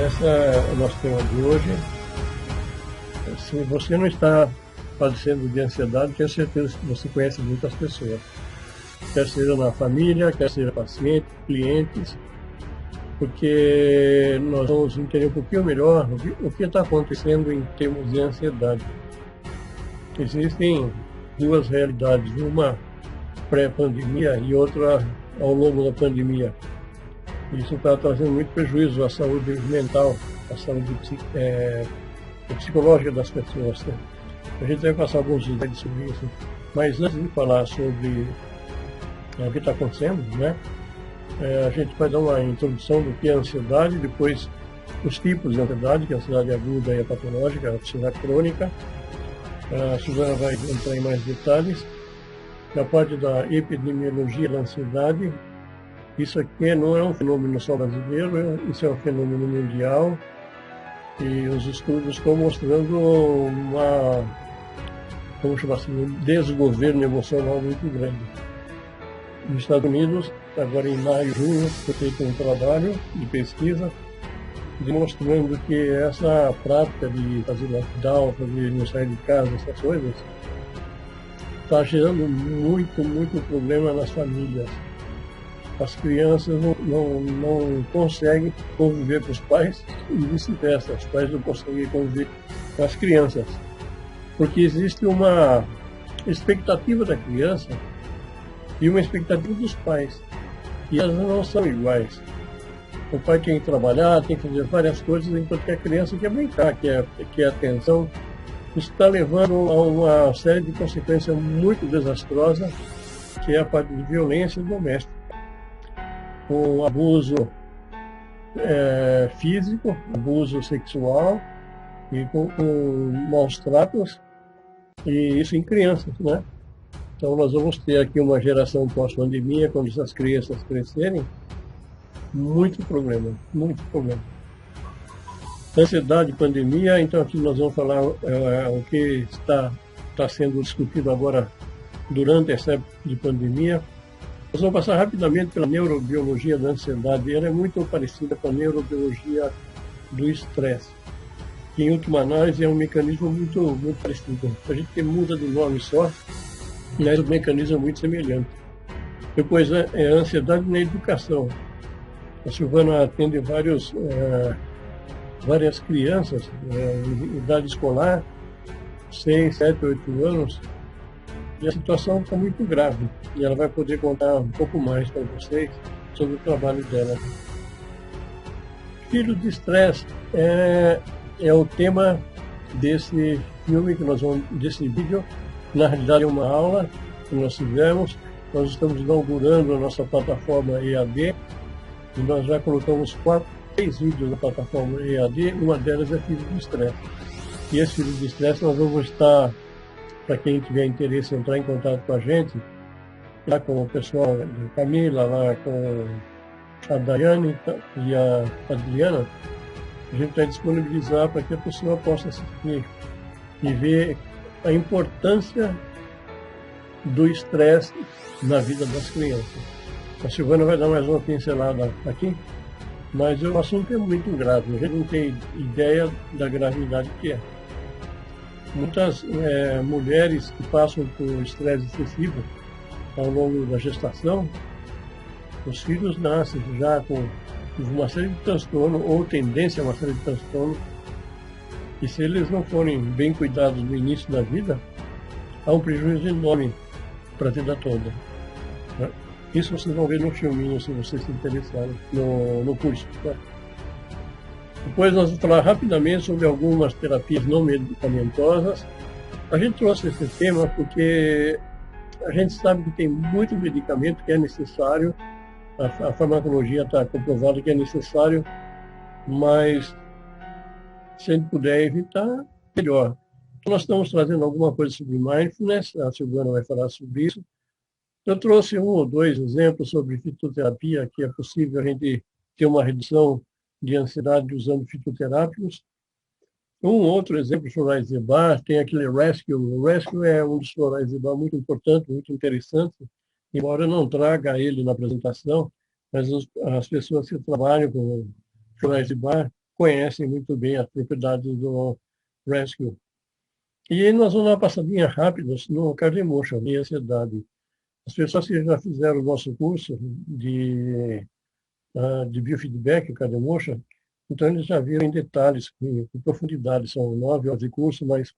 Esse é o nosso tema de hoje. Se você não está padecendo de ansiedade, tenho certeza que você conhece muitas pessoas. Quer seja na família, quer seja pacientes, clientes, porque nós vamos entender um pouquinho melhor o que está acontecendo em termos de ansiedade. Existem duas realidades, uma pré-pandemia e outra ao longo da pandemia. Isso está trazendo muito prejuízo à saúde mental, à saúde psicológica das pessoas, né? A gente vai passar alguns detalhes sobre isso, mas antes de falar sobre o que está acontecendo, né, a gente vai dar uma introdução do que é a ansiedade, depois os tipos de ansiedade, que é a ansiedade aguda e a patológica, a ansiedade crônica. A Suzana vai entrar em mais detalhes. Na parte da epidemiologia da ansiedade, isso aqui não é um fenômeno só brasileiro, isso é um fenômeno mundial e os estudos estão mostrando vamos chamar assim, um desgoverno emocional muito grande. Nos Estados Unidos, agora em maio, junho, foi feito um trabalho de pesquisa demonstrando que essa prática de fazer lockdown, fazer não sair de casa, essas coisas, está gerando muito problema nas famílias. As crianças não conseguem conviver com os pais e vice-versa. Os pais não conseguem conviver com as crianças. Porque existe uma expectativa da criança e uma expectativa dos pais. E elas não são iguais. O pai tem que trabalhar, tem que fazer várias coisas, enquanto que a criança quer brincar, quer atenção. Isso está levando a uma série de consequências muito desastrosas, que é a parte de violência doméstica. Com abuso físico, abuso sexual e com maus tratos, e isso em crianças, né? Então nós vamos ter aqui uma geração pós-pandemia, quando essas crianças crescerem, muito problema, muito problema. Ansiedade, pandemia, então aqui nós vamos falar o que está sendo discutido agora durante essa época de pandemia. Nós vamos passar rapidamente pela neurobiologia da ansiedade. Ela é muito parecida com a neurobiologia do estresse, que em última análise é um mecanismo muito parecido. A gente muda de nome só, mas o mecanismo é muito semelhante. Depois é a ansiedade na educação. A Silvana atende várias crianças em idade escolar, 6, 7, 8 anos, e a situação está muito grave. E ela vai poder contar um pouco mais para vocês sobre o trabalho dela. Filhos de estresse é o tema desse filme desse vídeo. Na realidade é uma aula que nós tivemos. Nós estamos inaugurando a nossa plataforma EAD e nós já colocamos 3 vídeos na plataforma EAD. Uma delas é filho de estresse. E esse filho de estresse nós vamos estar, para quem tiver interesse em entrar em contato com a gente, lá com o pessoal de Camila, lá com a Daiane e a Adriana, a gente vai disponibilizar para que a pessoa possa assistir e ver a importância do estresse na vida das crianças. A Silvana vai dar mais uma pincelada aqui, mas o assunto é muito grave, a gente não tem ideia da gravidade que é. Muitas mulheres que passam por estresse excessivo ao longo da gestação, os filhos nascem já com uma série de transtornos ou tendência a uma série de transtornos, e se eles não forem bem cuidados no início da vida, há um prejuízo enorme para a vida toda. Isso vocês vão ver no filminho, se vocês se interessarem, no curso. Tá? Depois nós vamos falar rapidamente sobre algumas terapias não medicamentosas. A gente trouxe esse tema porque a gente sabe que tem muito medicamento que é necessário, a farmacologia está comprovada que é necessário, mas se a gente puder evitar, melhor. Então, nós estamos trazendo alguma coisa sobre mindfulness, a Silvana vai falar sobre isso. Eu trouxe 1 ou 2 exemplos sobre fitoterapia, que é possível a gente ter uma redução de ansiedade usando fitoterápicos. Um outro exemplo, florais de bar, tem aquele Rescue. O Rescue é um dos florais de bar muito importante, muito interessante, embora eu não traga ele na apresentação, mas as pessoas que trabalham com florais de bar conhecem muito bem as propriedades do Rescue. E nós vamos dar uma passadinha rápida no Cardemotion, de ansiedade. As pessoas que já fizeram o nosso curso de biofeedback, o Cardemotion, então eles já viram em detalhes, com profundidade. São 9 horas de curso, mais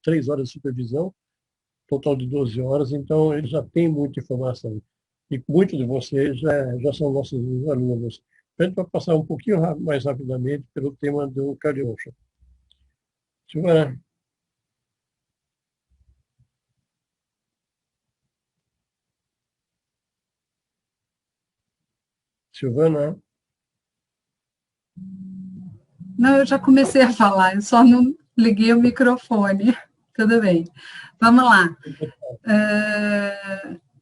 3 horas de supervisão, total de 12 horas. Então, eles já têm muita informação. E muitos de vocês já são nossos alunos. Então, a gente vai passar um pouquinho mais rapidamente pelo tema do Cardemotion. Silvana. Silvana. Não, eu já comecei a falar, eu só não liguei o microfone. Tudo bem. Vamos lá.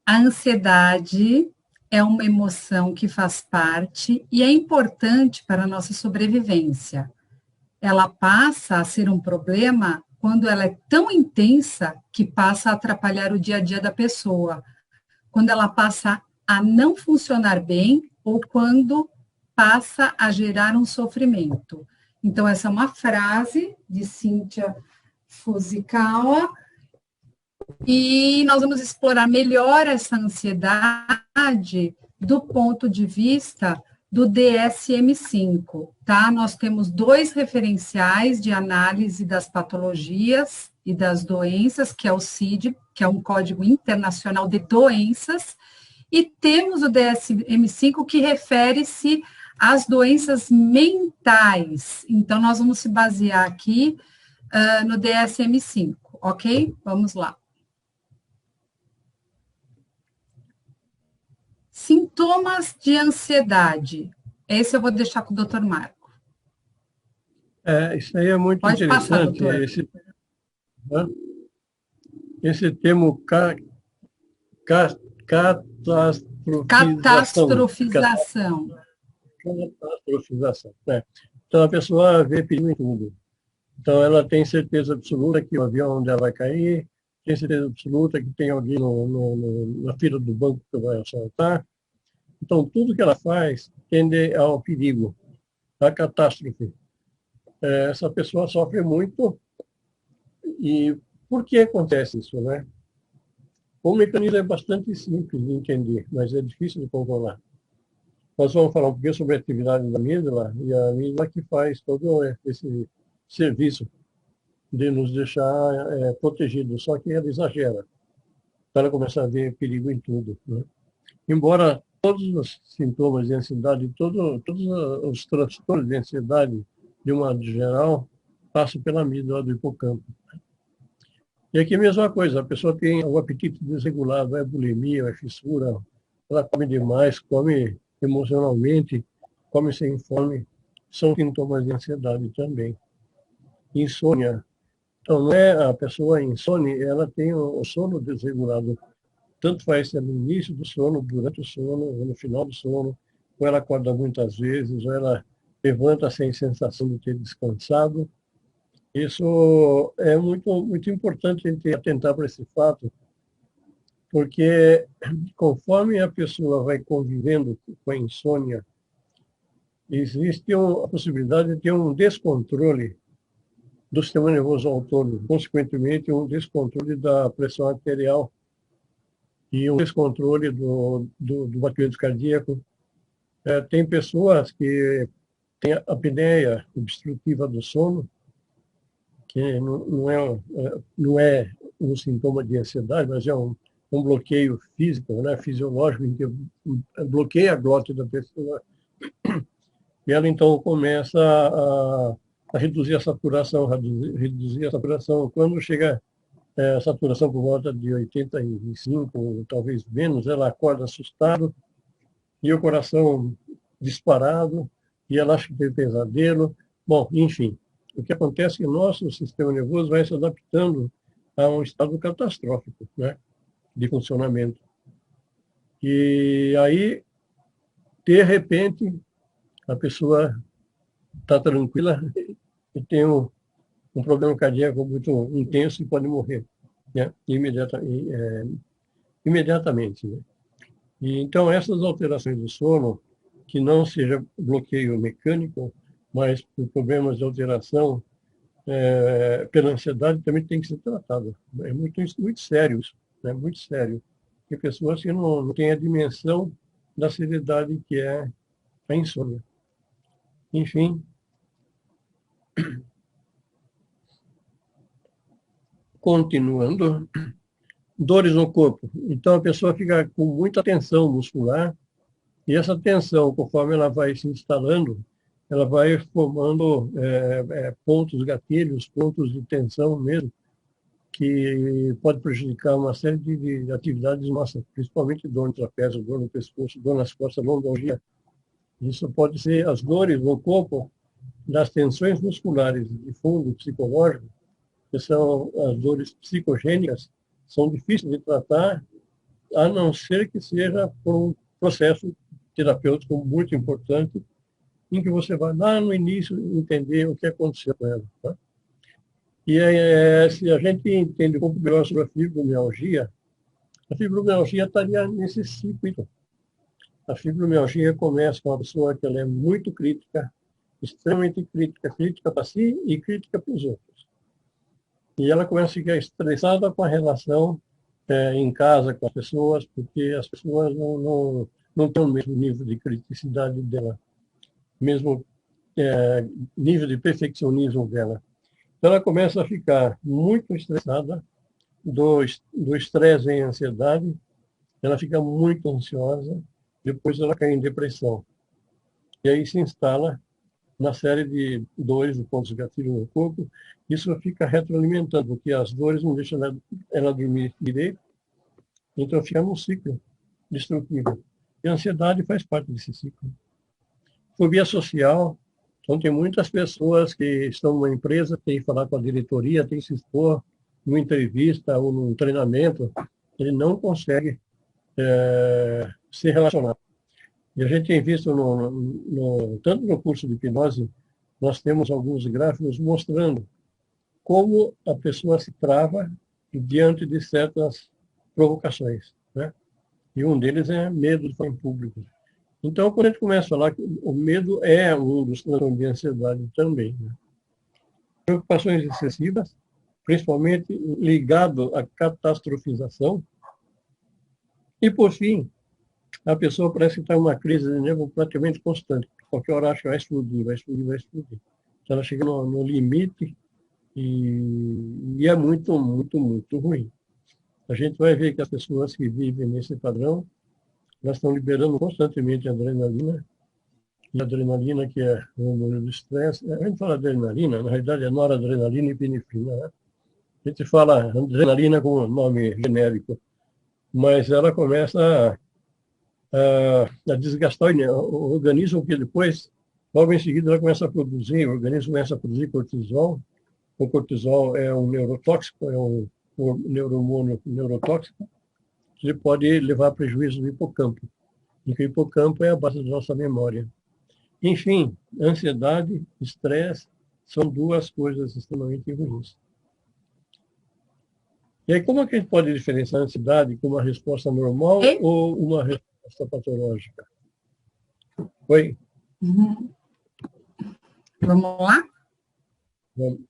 A ansiedade é uma emoção que faz parte e é importante para a nossa sobrevivência. Ela passa a ser um problema quando ela é tão intensa que passa a atrapalhar o dia a dia da pessoa, quando ela passa a não funcionar bem ou quando passa a gerar um sofrimento. Então, essa é uma frase de Cynthia Fujikawa, e nós vamos explorar melhor essa ansiedade do ponto de vista do DSM-5, tá? Nós temos 2 referenciais de análise das patologias e das doenças, que é o CID, que é um Código Internacional de Doenças, e temos o DSM-5, que refere-se às doenças mentais. Então, nós vamos se basear aqui no DSM-5, ok? Vamos lá. Sintomas de ansiedade. Esse eu vou deixar com o doutor Marco. Isso aí é muito Pode interessante. Passar, doutor. Esse termo Catastrofização. Catastrofização. Então, a pessoa vê perigo em tudo. Então, ela tem certeza absoluta que o avião dela vai cair, tem certeza absoluta que tem alguém na fila do banco que vai assaltar. Então, tudo que ela faz tende ao perigo, à catástrofe. Essa pessoa sofre muito. E por que acontece isso, né? O mecanismo é bastante simples de entender, mas é difícil de controlar. Nós vamos falar um pouquinho sobre a atividade da amígdala, e a amígdala que faz todo esse serviço de nos deixar protegidos, só que ela exagera, para ela começar a ver perigo em tudo, né? Embora todos os sintomas de ansiedade, todos os transtornos de ansiedade, de uma modo geral, passam pela amígdala do hipocampo. E aqui é a mesma coisa, a pessoa tem o apetite desregulado, é bulimia, é fissura, ela come demais, come emocionalmente, come sem fome, são sintomas de ansiedade também. Insônia. Então, não é a pessoa insone, ela tem o sono desregulado. Tanto faz ser no início do sono, durante o sono, ou no final do sono, ou ela acorda muitas vezes, ou ela levanta sem sensação de ter descansado. Isso é muito, muito importante a gente atentar para esse fato, porque conforme a pessoa vai convivendo com a insônia, existe a possibilidade de ter um descontrole do sistema nervoso autônomo, consequentemente um descontrole da pressão arterial e um descontrole do batimento cardíaco. Tem pessoas que têm a apneia obstrutiva do sono, que não é um sintoma de ansiedade, mas é um bloqueio físico, né, fisiológico, em que bloqueia a glote da pessoa. E ela, então, começa a reduzir a saturação, Quando chega a saturação por volta de 85, talvez menos, ela acorda assustado, e o coração disparado, e ela acha que tem pesadelo. Bom, enfim, o que acontece é que o nosso sistema nervoso vai se adaptando a um estado catastrófico, né, de funcionamento. E aí, de repente, a pessoa está tranquila e tem um problema cardíaco muito intenso e pode morrer, né, imediatamente. Né? E, então, essas alterações do sono, que não seja bloqueio mecânico, mas por problemas de alteração pela ansiedade também tem que ser tratado. É muito sério isso, né? Muito sério. Tem pessoas que não têm a dimensão da seriedade que é a insônia. Enfim, continuando, dores no corpo. Então, a pessoa fica com muita tensão muscular, e essa tensão, conforme ela vai se instalando, ela vai formando pontos, gatilhos, pontos de tensão mesmo, que pode prejudicar uma série de atividades nossas, principalmente dor no trapézio, dor no pescoço, dor nas costas, lombalgia. Isso pode ser as dores no corpo das tensões musculares de fundo psicológico, que são as dores psicogênicas, são difíceis de tratar, a não ser que seja por um processo terapêutico muito importante, em que você vai lá no início entender o que aconteceu com ela. Tá? E se a gente entende um pouco melhor sobre a fibromialgia estaria nesse circuito. A fibromialgia começa com uma pessoa que ela é muito crítica, extremamente crítica, crítica para si e crítica para os outros. E ela começa a ficar estressada com a relação em casa com as pessoas, porque as pessoas não têm o mesmo nível de criticidade dela, mesmo nível de perfeccionismo dela. Então, ela começa a ficar muito estressada, do estresse em ansiedade, ela fica muito ansiosa, depois ela cai em depressão. E aí se instala uma série de dores de pontos gatilhos no corpo, isso fica retroalimentando, porque as dores não deixam ela dormir direito, então fica num ciclo destrutivo. E a ansiedade faz parte desse ciclo. Fobia social, então tem muitas pessoas que estão numa empresa, tem que falar com a diretoria, tem que se expor numa entrevista ou num treinamento, ele não consegue se relacionar. E a gente tem visto, tanto no curso de hipnose, nós temos alguns gráficos mostrando como a pessoa se trava diante de certas provocações, né? E um deles é medo de falar em público. Então, quando a gente começa a falar que o medo é um dos transtornos de ansiedade também, né? Preocupações excessivas, principalmente ligado à catastrofização. E, por fim, a pessoa parece que está em uma crise de nervo praticamente constante. Qualquer hora acha que vai explodir, vai explodir, vai explodir. Então, ela chega no limite e é muito, muito, muito ruim. A gente vai ver que as pessoas que vivem nesse padrão, elas estão liberando constantemente adrenalina, e a adrenalina, que é o hormônio do estresse, a gente fala adrenalina, na realidade é noradrenalina e epinefrina, né? A gente fala adrenalina como nome genérico, mas ela começa a desgastar o organismo, que depois, logo em seguida, ela começa a produzir, o organismo começa a produzir cortisol. O cortisol é um neurotóxico, é um neurohormônio neurotóxico, que ele pode levar a prejuízo do hipocampo, e que o hipocampo é a base da nossa memória. Enfim, ansiedade, estresse, são duas coisas extremamente ruins. E aí, como é que a gente pode diferenciar a ansiedade como uma resposta normal ou uma resposta patológica? Oi? Uhum. Vamos lá? Vamos.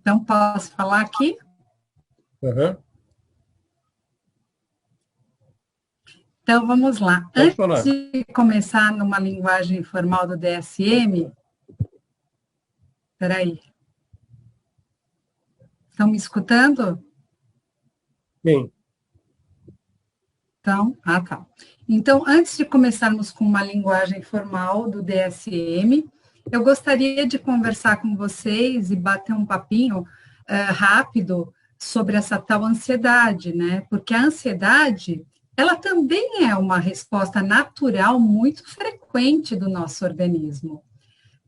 Então, posso falar aqui? Uhum. Então, vamos lá. Pode Antes falar. de começar numa linguagem formal do DSM, espera aí. Estão me escutando? Sim. Então, tá. Então, antes de começarmos com uma linguagem formal do DSM, eu gostaria de conversar com vocês e bater um papinho rápido sobre essa tal ansiedade, né? Porque a ansiedade, ela também é uma resposta natural muito frequente do nosso organismo,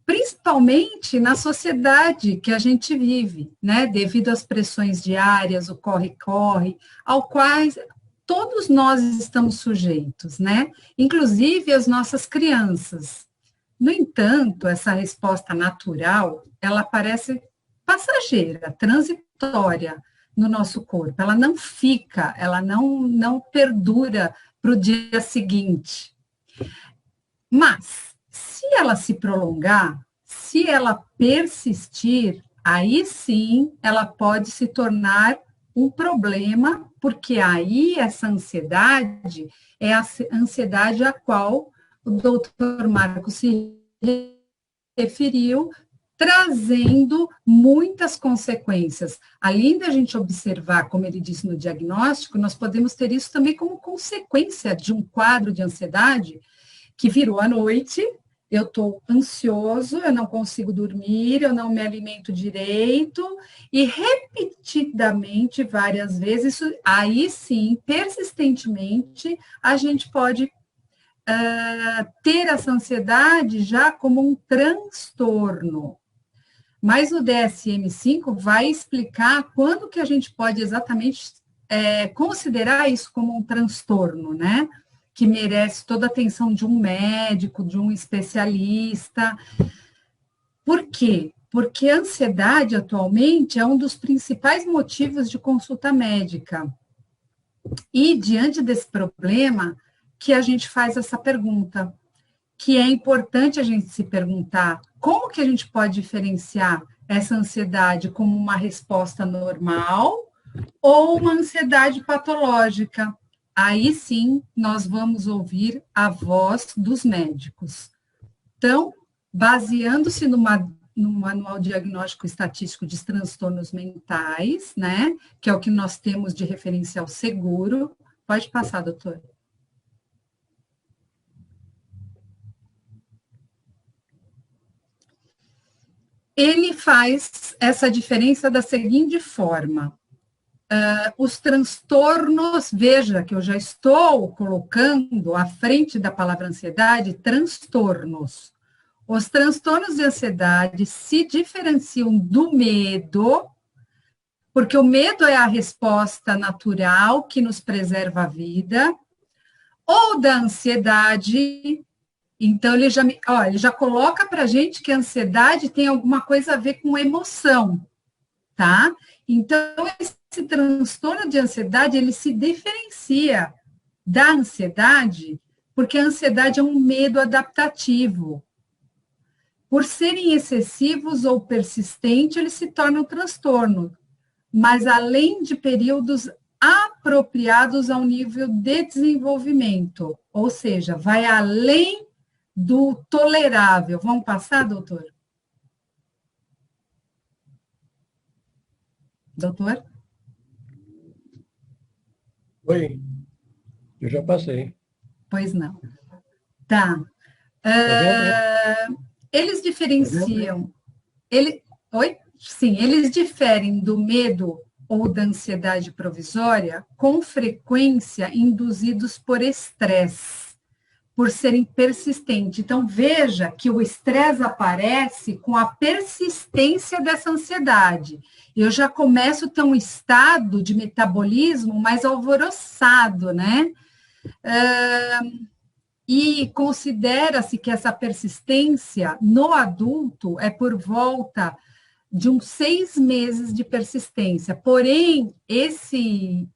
principalmente na sociedade que a gente vive, né? Devido às pressões diárias, o corre-corre, ao quais todos nós estamos sujeitos, né? Inclusive as nossas crianças. No entanto, essa resposta natural, ela parece passageira, transitória no nosso corpo. Ela não fica, ela não perdura para o dia seguinte. Mas, se se ela se prolongar, se ela persistir, aí sim ela pode se tornar um problema, porque aí essa ansiedade é a ansiedade a qual o doutor Marcos se referiu, trazendo muitas consequências. Além da gente observar, como ele disse no diagnóstico, nós podemos ter isso também como consequência de um quadro de ansiedade que virou à noite, eu estou ansioso, eu não consigo dormir, eu não me alimento direito, e repetidamente, várias vezes, isso, aí sim, persistentemente, a gente pode ter essa ansiedade já como um transtorno. Mas o DSM-5 vai explicar quando que a gente pode exatamente considerar isso como um transtorno, né? Que merece toda a atenção de um médico, de um especialista. Por quê? Porque a ansiedade, atualmente, é um dos principais motivos de consulta médica. E, diante desse problema, que a gente faz essa pergunta, que é importante a gente se perguntar como que a gente pode diferenciar essa ansiedade como uma resposta normal ou uma ansiedade patológica. Aí sim nós vamos ouvir a voz dos médicos. Então, baseando-se no Manual Diagnóstico Estatístico de Transtornos Mentais, né, que é o que nós temos de referencial seguro. Pode passar, doutor. Ele faz essa diferença da seguinte forma: os transtornos, veja que eu já estou colocando à frente da palavra ansiedade, transtornos. Os transtornos de ansiedade se diferenciam do medo, porque o medo é a resposta natural que nos preserva a vida, ou da ansiedade. Então, ele já coloca para a gente que a ansiedade tem alguma coisa a ver com emoção, tá? Então, esse transtorno de ansiedade, ele se diferencia da ansiedade, porque a ansiedade é um medo adaptativo. Por serem excessivos ou persistentes, ele se torna um transtorno, mas além de períodos apropriados ao nível de desenvolvimento, ou seja, vai além do tolerável. Vamos passar, doutor? Doutor? Oi, eu já passei. Pois não. Tá. Tá vendo aí? Eles diferenciam. Oi? Sim, eles diferem do medo ou da ansiedade provisória com frequência induzidos por estresse, por serem persistentes. Então, veja que o estresse aparece com a persistência dessa ansiedade. Eu já começo a ter um estado de metabolismo mais alvoroçado, né? E considera-se que essa persistência no adulto é por volta de uns 6 meses de persistência. Porém, esse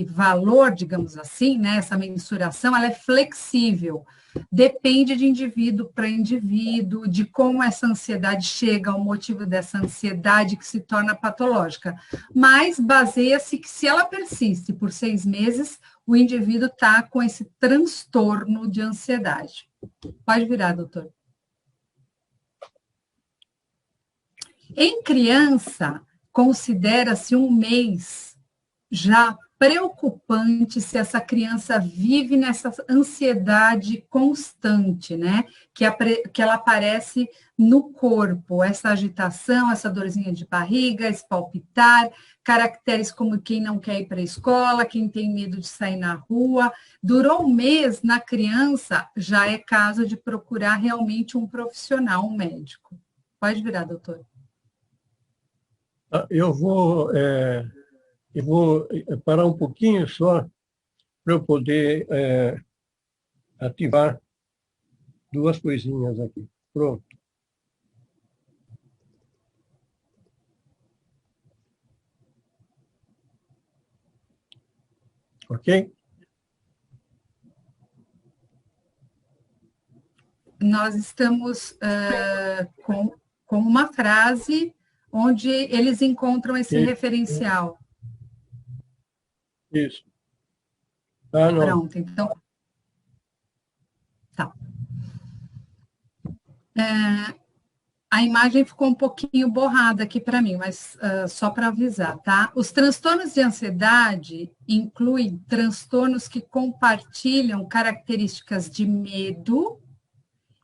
valor, digamos assim, né, essa mensuração, ela é flexível. Depende de indivíduo para indivíduo, de como essa ansiedade chega, ao motivo dessa ansiedade que se torna patológica. Mas baseia-se que se ela persiste por 6 meses, o indivíduo está com esse transtorno de ansiedade. Pode virar, doutor. Em criança, considera-se um mês já preocupante se essa criança vive nessa ansiedade constante, né? Que ela aparece no corpo, essa agitação, essa dorzinha de barriga, esse palpitar, caracteres como quem não quer ir para a escola, quem tem medo de sair na rua. Durou um mês, na criança, já é caso de procurar realmente um profissional, um médico. Pode virar, doutor. Eu vou parar um pouquinho só para eu poder ativar duas coisinhas aqui. Pronto. Ok? nós estamos com uma frase onde eles encontram esse referencial. Isso. Ah, não. Pronto, então. Tá. A imagem ficou um pouquinho borrada aqui para mim, mas só para avisar, tá? Os transtornos de ansiedade incluem transtornos que compartilham características de medo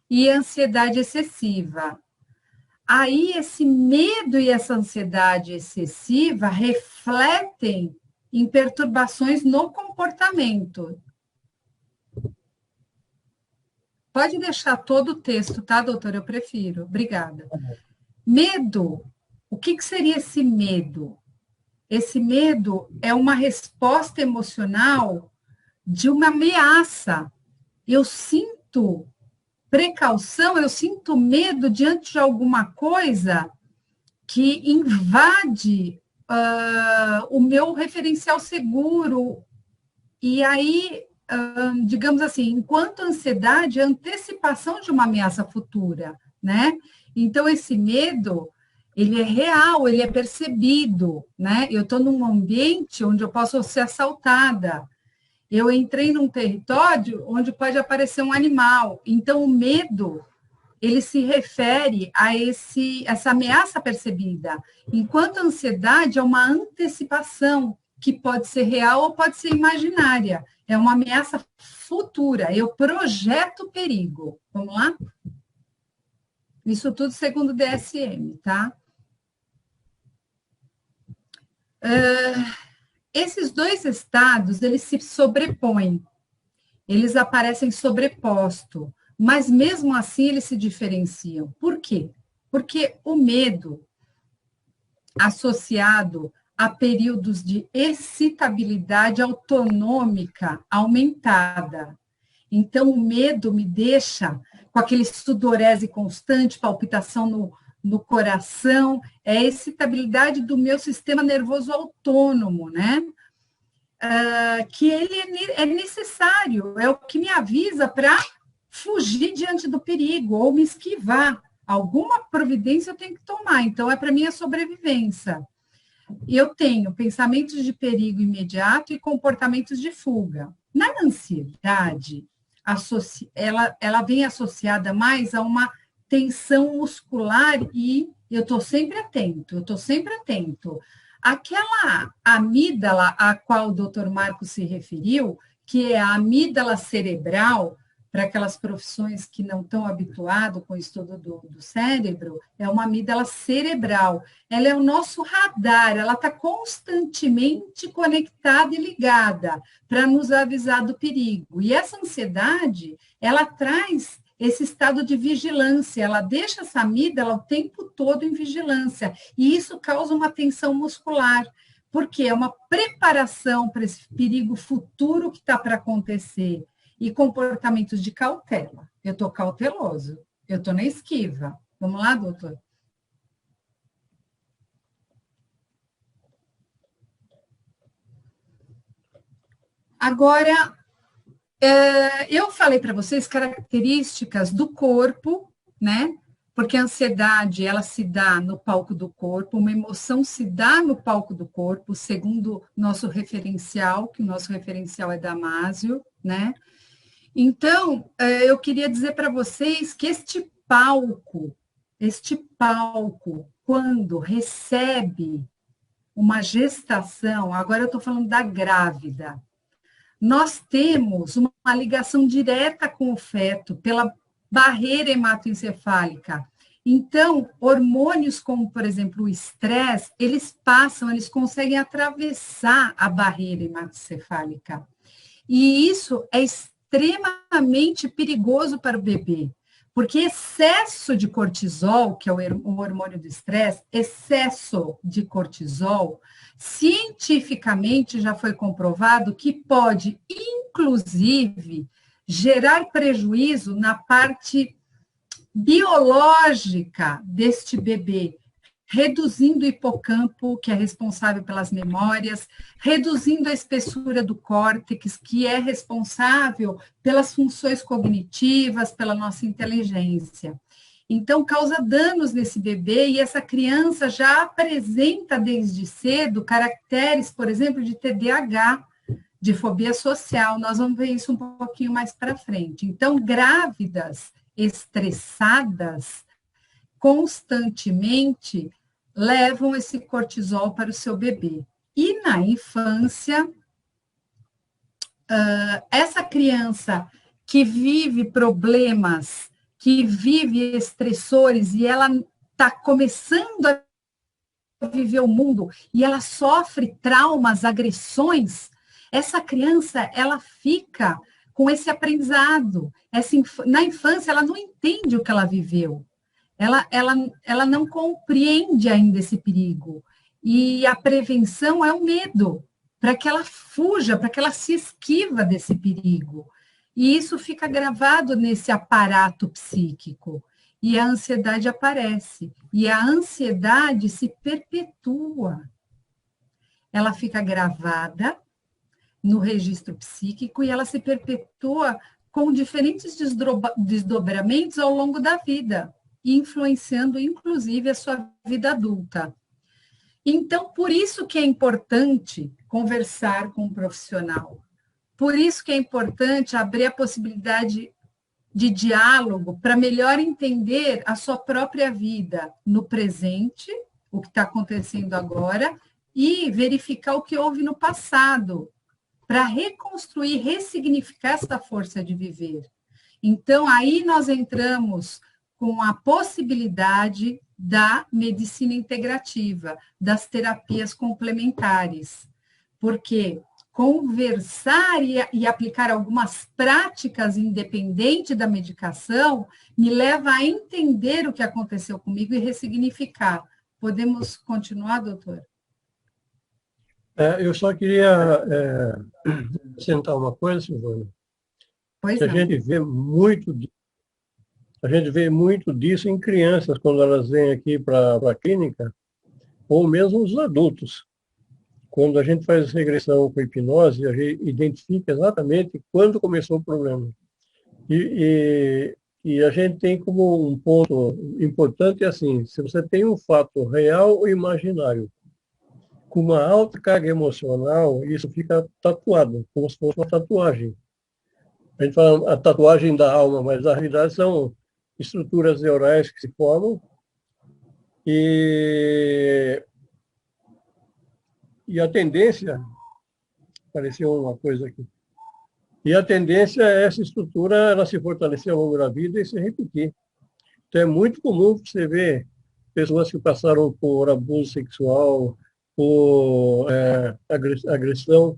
e ansiedade excessiva. Aí, esse medo e essa ansiedade excessiva refletem em perturbações no comportamento. Pode deixar todo o texto, tá, doutora? Eu prefiro. Obrigada. Medo. O que seria esse medo? Esse medo é uma resposta emocional de uma ameaça. Eu sinto precaução, eu sinto medo diante de alguma coisa que invade o meu referencial seguro. E aí, digamos assim, enquanto ansiedade é antecipação de uma ameaça futura, né? Então, esse medo, ele é real, ele é percebido, né? Eu estou num ambiente onde eu posso ser assaltada. Eu entrei num território onde pode aparecer um animal. Então, o medo, ele se refere a essa ameaça percebida, enquanto a ansiedade é uma antecipação, que pode ser real ou pode ser imaginária. É uma ameaça futura. Eu projeto perigo. Vamos lá? Isso tudo segundo o DSM, tá? Esses dois estados, eles se sobrepõem. Eles aparecem sobrepostos. Mas, mesmo assim, eles se diferenciam. Por quê? Porque o medo, associado a períodos de excitabilidade autonômica aumentada. Então, o medo me deixa com aquele sudorese constante, palpitação no coração, é a excitabilidade do meu sistema nervoso autônomo, né? Que ele é necessário, é o que me avisa para fugir diante do perigo ou me esquivar. Alguma providência eu tenho que tomar, então é para minha sobrevivência. Eu tenho pensamentos de perigo imediato e comportamentos de fuga. Na ansiedade, ela vem associada mais a uma tensão muscular e eu estou sempre atento. Aquela amígdala a qual o doutor Marcos se referiu, que é a amígdala cerebral, para aquelas profissões que não estão habituadas com o estudo do cérebro, é uma amígdala cerebral. Ela é o nosso radar, ela está constantemente conectada e ligada para nos avisar do perigo. E essa ansiedade, ela traz esse estado de vigilância, ela deixa essa amígdala o tempo todo em vigilância, e isso causa uma tensão muscular, porque é uma preparação para esse perigo futuro que está para acontecer. E comportamentos de cautela. Eu estou cauteloso, eu estou na esquiva. Vamos lá, doutor? Agora, eu falei para vocês características do corpo, né? Porque a ansiedade, ela se dá no palco do corpo, uma emoção se dá no palco do corpo, segundo nosso referencial, que o nosso referencial é Damásio, né? Então, eu queria dizer para vocês que este palco, quando recebe uma gestação, agora eu estou falando da grávida, nós temos uma ligação direta com o feto pela barreira hematoencefálica. Então, hormônios como, por exemplo, o estresse, eles conseguem atravessar a barreira hematoencefálica. E isso é extremamente perigoso para o bebê, porque excesso de cortisol, que é o hormônio do estresse, excesso de cortisol, cientificamente já foi comprovado que pode, inclusive, gerar prejuízo na parte biológica deste bebê, reduzindo o hipocampo, que é responsável pelas memórias, reduzindo a espessura do córtex, que é responsável pelas funções cognitivas, pela nossa inteligência. Então, causa danos nesse bebê e essa criança já apresenta desde cedo caracteres, por exemplo, de TDAH, de fobia social. Nós vamos ver isso um pouquinho mais para frente. Então, grávidas estressadas constantemente levam esse cortisol para o seu bebê. E na infância, essa criança que vive problemas, que vive estressores e ela está começando a viver o mundo e ela sofre traumas, agressões, essa criança, ela fica com esse aprendizado. Na infância, ela não entende o que ela viveu. Ela não compreende ainda esse perigo. E a prevenção é o medo, para que ela fuja, para que ela se esquiva desse perigo. E isso fica gravado nesse aparato psíquico. E a ansiedade aparece. E a ansiedade se perpetua. Ela fica gravada no registro psíquico e ela se perpetua com diferentes desdobramentos ao longo da vida, influenciando, inclusive, a sua vida adulta. Então, por isso que é importante conversar com um profissional. Por isso que é importante abrir a possibilidade de diálogo para melhor entender a sua própria vida no presente, o que está acontecendo agora, e verificar o que houve no passado, para reconstruir, ressignificar essa força de viver. Então, aí nós entramos com a possibilidade da medicina integrativa, das terapias complementares, porque conversar e aplicar algumas práticas independente da medicação me leva a entender o que aconteceu comigo e ressignificar. Podemos continuar, doutor? Eu só queria acrescentar uma coisa, Silvana. Pois que não. A gente vê muito disso em crianças, quando elas vêm aqui para a clínica, ou mesmo os adultos. Quando a gente faz regressão com hipnose, a gente identifica exatamente quando começou o problema. E a gente tem como um ponto importante assim, se você tem um fato real ou imaginário, com uma alta carga emocional, isso fica tatuado, como se fosse uma tatuagem. A gente fala a tatuagem da alma, mas na realidade são estruturas neurais que se formam e a tendência, apareceu uma coisa aqui, e a tendência é essa estrutura ela se fortalecer ao longo da vida e se repetir. Então é muito comum você ver pessoas que passaram por abuso sexual, por agressão,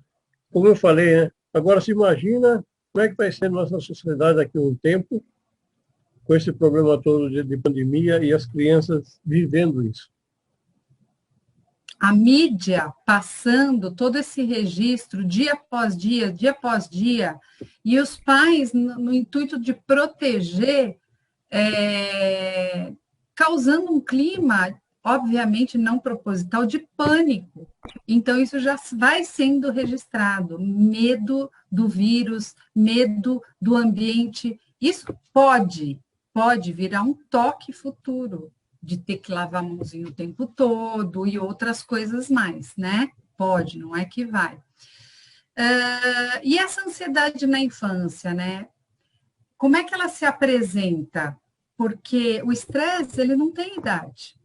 como eu falei, né? Agora se imagina como é que vai ser nossa sociedade daqui a um tempo, com esse problema todo de pandemia e as crianças vivendo isso. A mídia passando todo esse registro dia após dia, e os pais, no intuito de proteger, causando um clima, obviamente não proposital, de pânico. Então, isso já vai sendo registrado. Medo do vírus, medo do ambiente. Isso pode virar um toque futuro, de ter que lavar a mãozinha o tempo todo e outras coisas mais, né? Pode, não é que vai. E essa ansiedade na infância, né? Como é que ela se apresenta? Porque o estresse, ele não tem idade.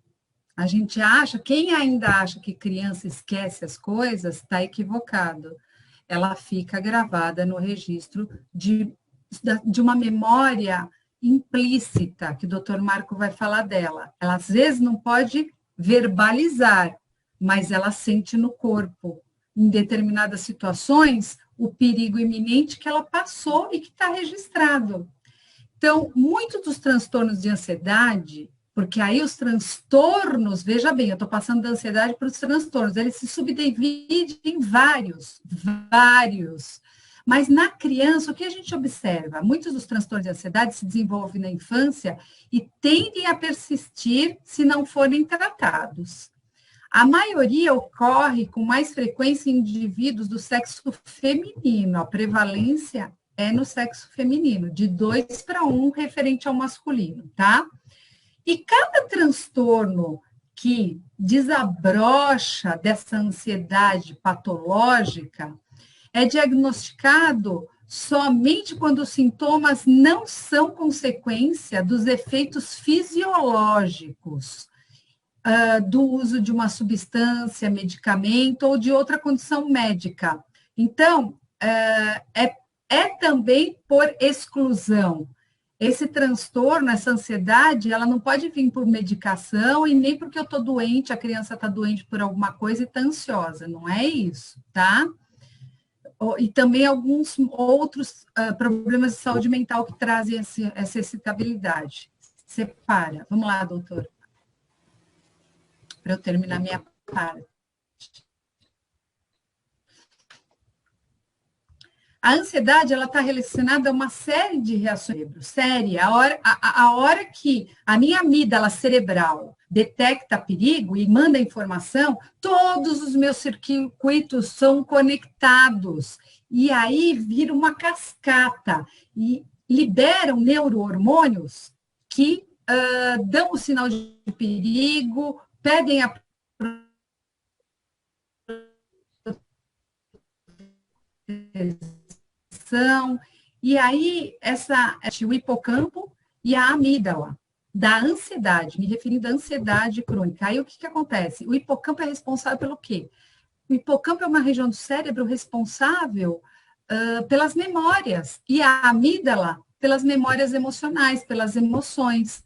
A gente acha, quem ainda acha que criança esquece as coisas, está equivocado. Ela fica gravada no registro de uma memória implícita, que o doutor Marco vai falar dela. Ela, às vezes, não pode verbalizar, mas ela sente no corpo, em determinadas situações, o perigo iminente que ela passou e que está registrado. Então, muitos dos transtornos de ansiedade, porque aí os transtornos, veja bem, eu estou passando da ansiedade para os transtornos, eles se subdividem em vários, Mas na criança, o que a gente observa? Muitos dos transtornos de ansiedade se desenvolvem na infância e tendem a persistir se não forem tratados. A maioria ocorre com mais frequência em indivíduos do sexo feminino. A prevalência é no sexo feminino, de 2 para 1 referente ao masculino, tá? E cada transtorno que desabrocha dessa ansiedade patológica é diagnosticado somente quando os sintomas não são consequência dos efeitos fisiológicos do uso de uma substância, medicamento ou de outra condição médica. Então, é também por exclusão. Esse transtorno, essa ansiedade, ela não pode vir por medicação e nem porque eu estou doente, a criança está doente por alguma coisa e está ansiosa. Não é isso, tá? E também alguns outros problemas de saúde mental que trazem essa excitabilidade. Separa. Vamos lá, doutor. Para eu terminar minha parte. A ansiedade, ela está relacionada a uma série de reações do cérebro. A hora que a minha amígdala cerebral detecta perigo e manda informação, todos os meus circuitos são conectados. E aí vira uma cascata e liberam neurohormônios que dão o sinal de perigo, pedem a e aí o hipocampo e a amígdala da ansiedade, me referindo à ansiedade crônica. Aí o que acontece? O hipocampo é responsável pelo quê? O hipocampo é uma região do cérebro responsável pelas memórias e a amígdala pelas memórias emocionais, pelas emoções.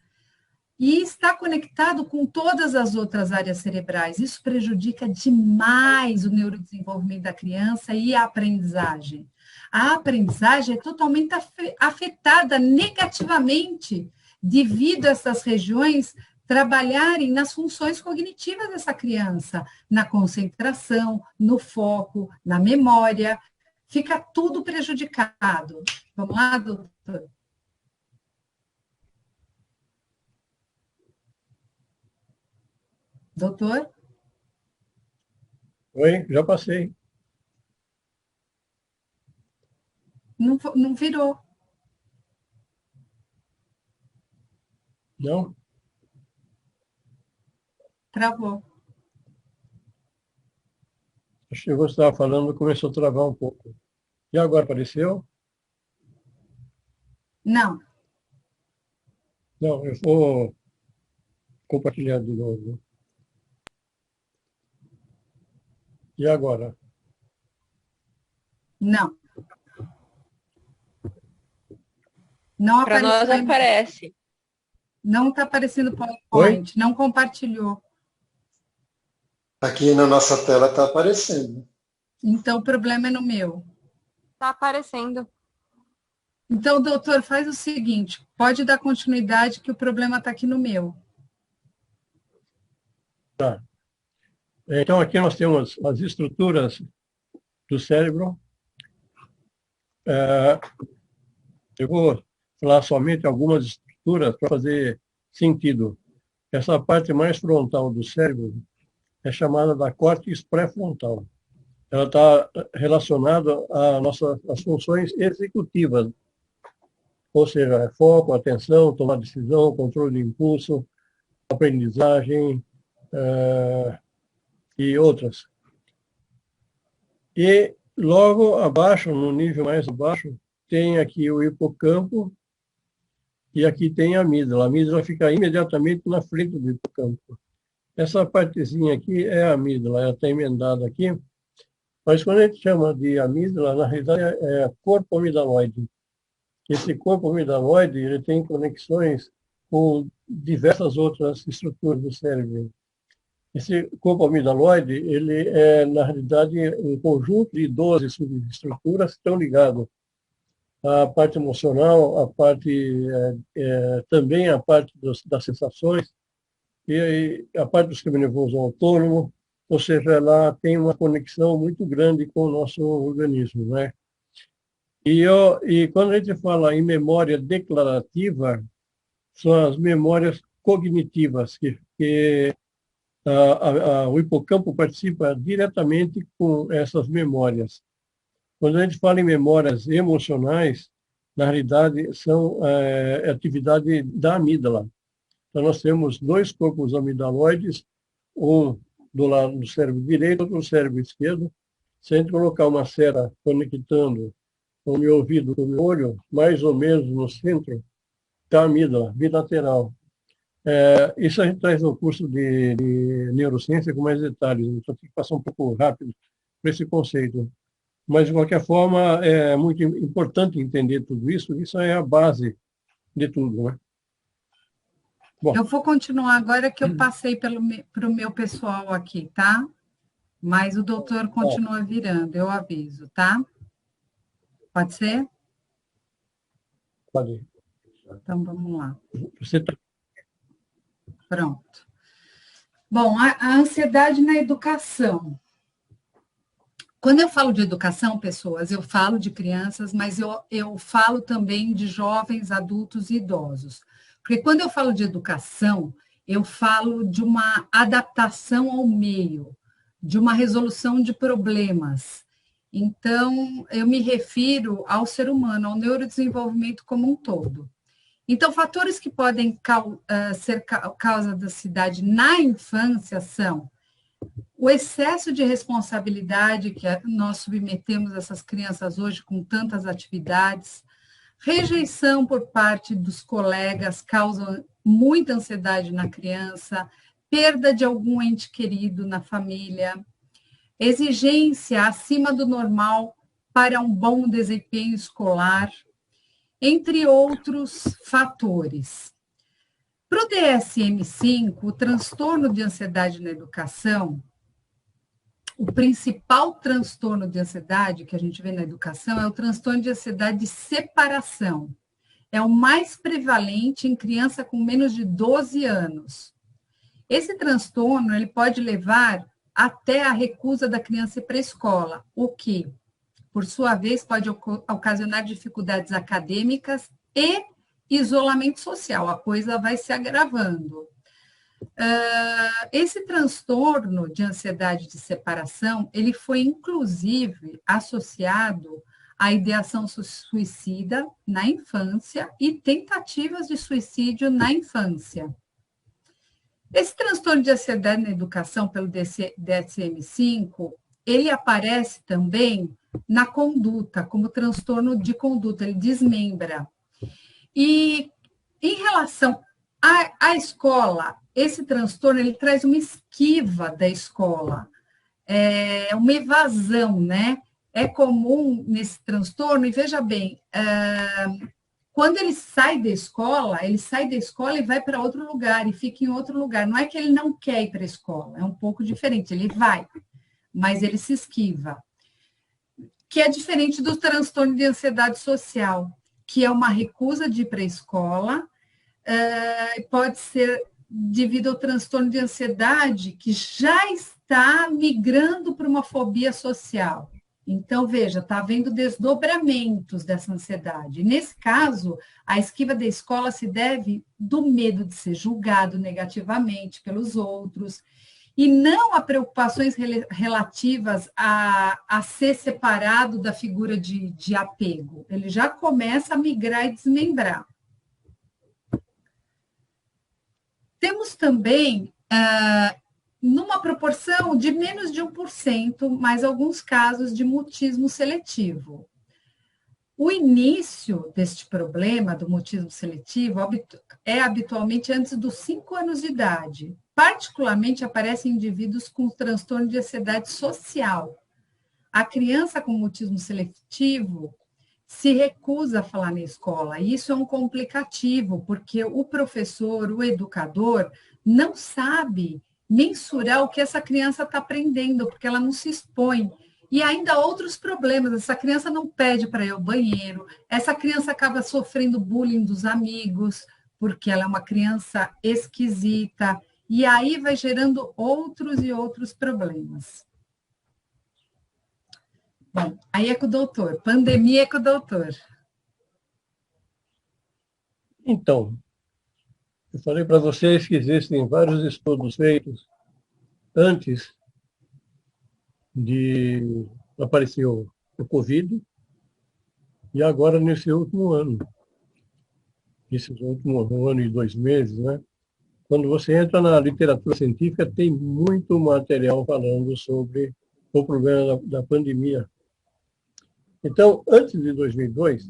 E está conectado com todas as outras áreas cerebrais. Isso prejudica demais o neurodesenvolvimento da criança e a aprendizagem. A aprendizagem é totalmente afetada negativamente devido a essas regiões trabalharem nas funções cognitivas dessa criança, na concentração, no foco, na memória. Fica tudo prejudicado. Vamos lá, doutor? Doutor? Oi, já passei. Não virou. Não? Travou. Acho que você estava falando, começou a travar um pouco. E agora apareceu? Não. Não, eu vou compartilhar de novo. E agora? Não. Não Para nós apareceu. aparece. Não está aparecendo o PowerPoint. Oi? Não compartilhou. Aqui na nossa tela está aparecendo. Então, o problema é no meu. Está aparecendo. Então, doutor, faz o seguinte, pode dar continuidade que o problema está aqui no meu. Tá. Então, aqui nós temos as estruturas do cérebro. Eu vou falar somente algumas estruturas para fazer sentido. Essa parte mais frontal do cérebro é chamada da córtex pré-frontal. Ela está relacionada às funções executivas, ou seja, foco, atenção, tomar decisão, controle de impulso, aprendizagem e outras. E logo abaixo, no nível mais abaixo, tem aqui o hipocampo e aqui tem a amígdala. A amígdala fica imediatamente na frente do hipocampo. Essa partezinha aqui é a amígdala, ela está emendada aqui. Mas quando a gente chama de amígdala, na realidade é corpo amidaloide. Esse corpo amidaloide ele tem conexões com diversas outras estruturas do cérebro. Esse corpo amidaloide ele é, na realidade, um conjunto de 12 subestruturas que estão ligadas à parte emocional, também à parte das sensações, e a parte do sistema nervoso autônomo, ou seja, ela tem uma conexão muito grande com o nosso organismo, né? E quando a gente fala em memória declarativa, são as memórias cognitivas, que o hipocampo participa diretamente com essas memórias. Quando a gente fala em memórias emocionais, na realidade, são atividade da amígdala. Então, nós temos dois corpos amidaloides, um do lado do cérebro direito, outro do cérebro esquerdo. Se a gente colocar uma cera conectando o meu ouvido com o meu olho, mais ou menos no centro, está a amígdala, bilateral. Isso a gente traz no curso de neurociência com mais detalhes, então tem que passar um pouco rápido por esse conceito. Mas, de qualquer forma, é muito importante entender tudo isso, isso é a base de tudo, né? Bom, eu vou continuar agora que eu passei para o meu pessoal aqui, tá? Mas o doutor continua virando, eu aviso, tá? Pode ser? Pode. Então, vamos lá. Você tá... Pronto. Bom, a ansiedade na educação. Quando eu falo de educação, pessoas, eu falo de crianças, mas eu falo também de jovens, adultos e idosos. Porque quando eu falo de educação, eu falo de uma adaptação ao meio, de uma resolução de problemas. Então, eu me refiro ao ser humano, ao neurodesenvolvimento como um todo. Então, fatores que podem ser causa da ansiedade na infância são o excesso de responsabilidade que nós submetemos essas crianças hoje com tantas atividades, rejeição por parte dos colegas causa muita ansiedade na criança, perda de algum ente querido na família, exigência acima do normal para um bom desempenho escolar, entre outros fatores. Para o DSM-5, o transtorno de ansiedade na educação, o principal transtorno de ansiedade que a gente vê na educação é o transtorno de ansiedade de separação. É o mais prevalente em criança com menos de 12 anos. Esse transtorno ele pode levar até a recusa da criança ir para a escola, o que, por sua vez, pode ocasionar dificuldades acadêmicas e isolamento social. A coisa vai se agravando. Esse transtorno de ansiedade de separação, ele foi inclusive associado à ideação suicida na infância e tentativas de suicídio na infância. Esse transtorno de ansiedade na educação pelo DSM-5, ele aparece também na conduta, como transtorno de conduta, ele desmembra. E em relação à escola, esse transtorno ele traz uma esquiva da escola, uma evasão, né? É comum nesse transtorno, e veja bem, quando ele sai da escola e vai para outro lugar, e fica em outro lugar. Não é que ele não quer ir para a escola, é um pouco diferente, ele vai, mas ele se esquiva. Que é diferente do transtorno de ansiedade social, que é uma recusa de ir para a escola, pode ser devido ao transtorno de ansiedade que já está migrando para uma fobia social. Então, veja, está havendo desdobramentos dessa ansiedade. Nesse caso, a esquiva da escola se deve do medo de ser julgado negativamente pelos outros e não a preocupações relativas a ser separado da figura de apego. Ele já começa a migrar e desmembrar. Temos também, numa proporção de menos de 1%, mais alguns casos de mutismo seletivo. O início deste problema do mutismo seletivo é habitualmente antes dos 5 anos de idade. Particularmente aparece em indivíduos com transtorno de ansiedade social. A criança com mutismo seletivo se recusa a falar na escola. E isso é um complicativo, porque o professor, o educador, não sabe mensurar o que essa criança está aprendendo, porque ela não se expõe. E ainda há outros problemas, essa criança não pede para ir ao banheiro, essa criança acaba sofrendo bullying dos amigos, porque ela é uma criança esquisita, e aí vai gerando outros e outros problemas. Bom, aí é com o doutor. Pandemia é com o doutor. Então, eu falei para vocês que existem vários estudos feitos antes de aparecer o Covid e agora nesse último ano. Esse último um ano e 2 meses, né? Quando você entra na literatura científica, tem muito material falando sobre o problema da pandemia. Então, antes de 2002,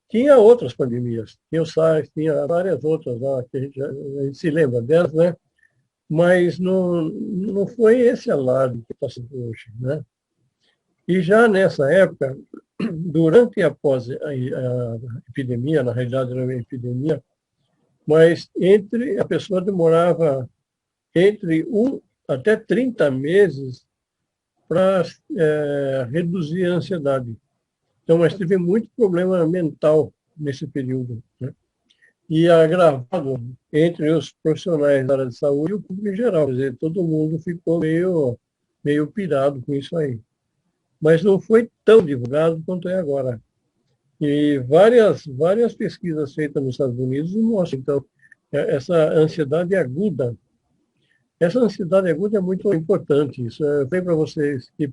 tinha outras pandemias. Tinha o SARS, tinha várias outras lá, que a gente se lembra delas, né? Mas não foi esse alarde que está sendo hoje, né? E já nessa época, durante e após a epidemia, na realidade era uma epidemia, mas a pessoa demorava entre 1 até 30 meses para reduzir a ansiedade. Então, mas teve muito problema mental nesse período, né? E agravado entre os profissionais da área de saúde e o público em geral. Quer dizer, todo mundo ficou meio pirado com isso aí. Mas não foi tão divulgado quanto é agora. E várias pesquisas feitas nos Estados Unidos mostram, então, essa ansiedade aguda. Essa ansiedade aguda é muito importante. Isso eu falei para vocês que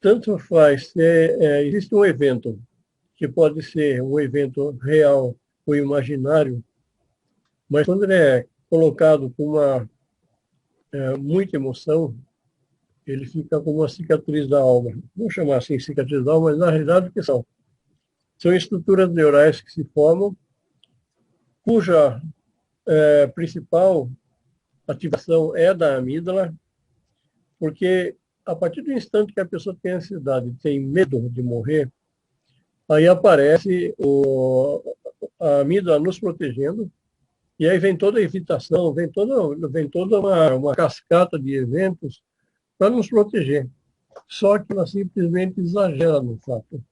tanto faz, existe um evento que pode ser um evento real ou imaginário, mas quando ele é colocado com muita emoção, ele fica como uma cicatriz da alma. Vamos chamar assim cicatriz da alma, mas na realidade o que são? São estruturas neurais que se formam, cuja principal ativação é da amígdala, porque a partir do instante que a pessoa tem ansiedade, tem medo de morrer, aí aparece a amígdala nos protegendo, e aí vem toda a evitação, vem toda uma cascata de eventos para nos proteger. Só que ela simplesmente exagera no fato.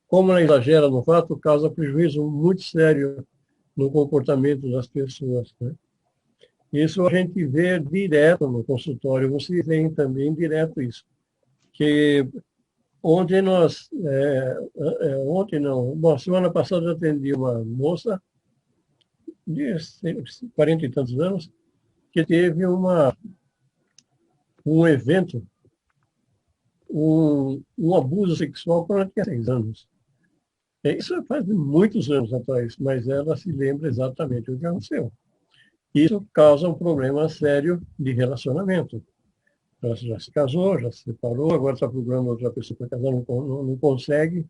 Como ela exagera no fato, causa prejuízo muito sério no comportamento das pessoas, né? Isso a gente vê direto no consultório, você vê também direto isso. Que ontem semana passada eu atendi uma moça de 40 e tantos anos, que teve um evento, um abuso sexual quando ela tinha 6 anos. Isso faz muitos anos atrás, mas ela se lembra exatamente o que aconteceu. Isso causa um problema sério de relacionamento. Ela já se casou, já se separou, agora está procurando outra pessoa para casar, não consegue,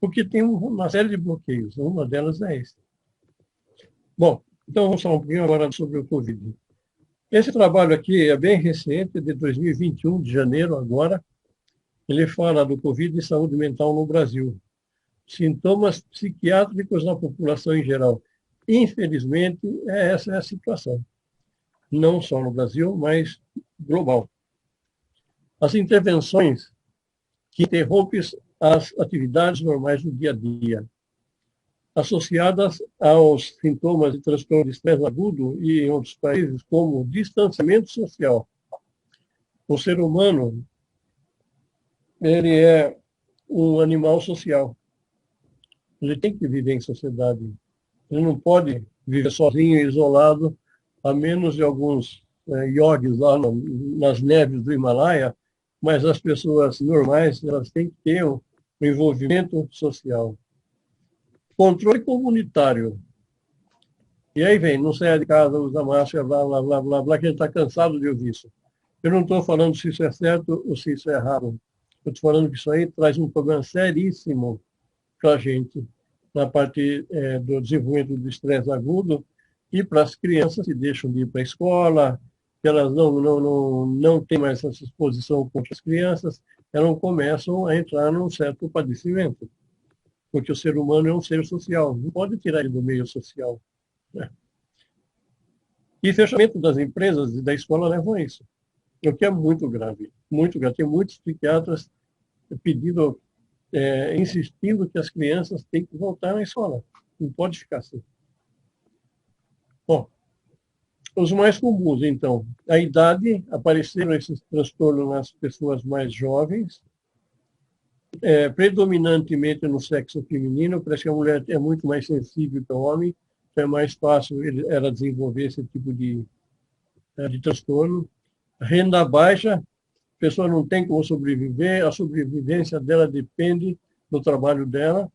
porque tem uma série de bloqueios. Uma delas é esse. Bom, então vamos falar um pouquinho agora sobre o Covid. Esse trabalho aqui é bem recente, de 2021, de janeiro agora. Ele fala do Covid e saúde mental no Brasil. Sintomas psiquiátricos na população em geral. Infelizmente, essa é a situação. Não só no Brasil, mas global. As intervenções que interrompem as atividades normais do dia a dia, associadas aos sintomas de transtorno de estresse agudo e em outros países, como distanciamento social. O ser humano, ele é um animal social. Ele tem que viver em sociedade. Ele não pode viver sozinho, isolado, a menos de alguns yogis lá nas neves do Himalaia, mas as pessoas normais, elas têm que ter um envolvimento social. Controle comunitário. E aí vem, não saia de casa, usa máscara, blá, blá, blá, blá, blá, que a gente está cansado de ouvir isso. Eu não estou falando se isso é certo ou se isso é errado. Eu estou falando que isso aí traz um problema seríssimo para a gente, na parte do desenvolvimento do estresse agudo, e para as crianças que deixam de ir para a escola, que elas não têm mais essa exposição com outras crianças, elas começam a entrar num certo padecimento. Porque o ser humano é um ser social, não pode tirar ele do meio social, né? E fechamento das empresas e da escola levam a isso, o que é muito grave, muito grave. Tem muitos psiquiatras pedindo, insistindo que as crianças têm que voltar à escola, não pode ficar assim. Bom, os mais comuns, então, a idade, apareceram esses transtornos nas pessoas mais jovens, predominantemente no sexo feminino, parece que a mulher é muito mais sensível que o homem, então é mais fácil ela desenvolver esse tipo de transtorno. Renda baixa, a pessoa não tem como sobreviver, a sobrevivência dela depende do trabalho dela,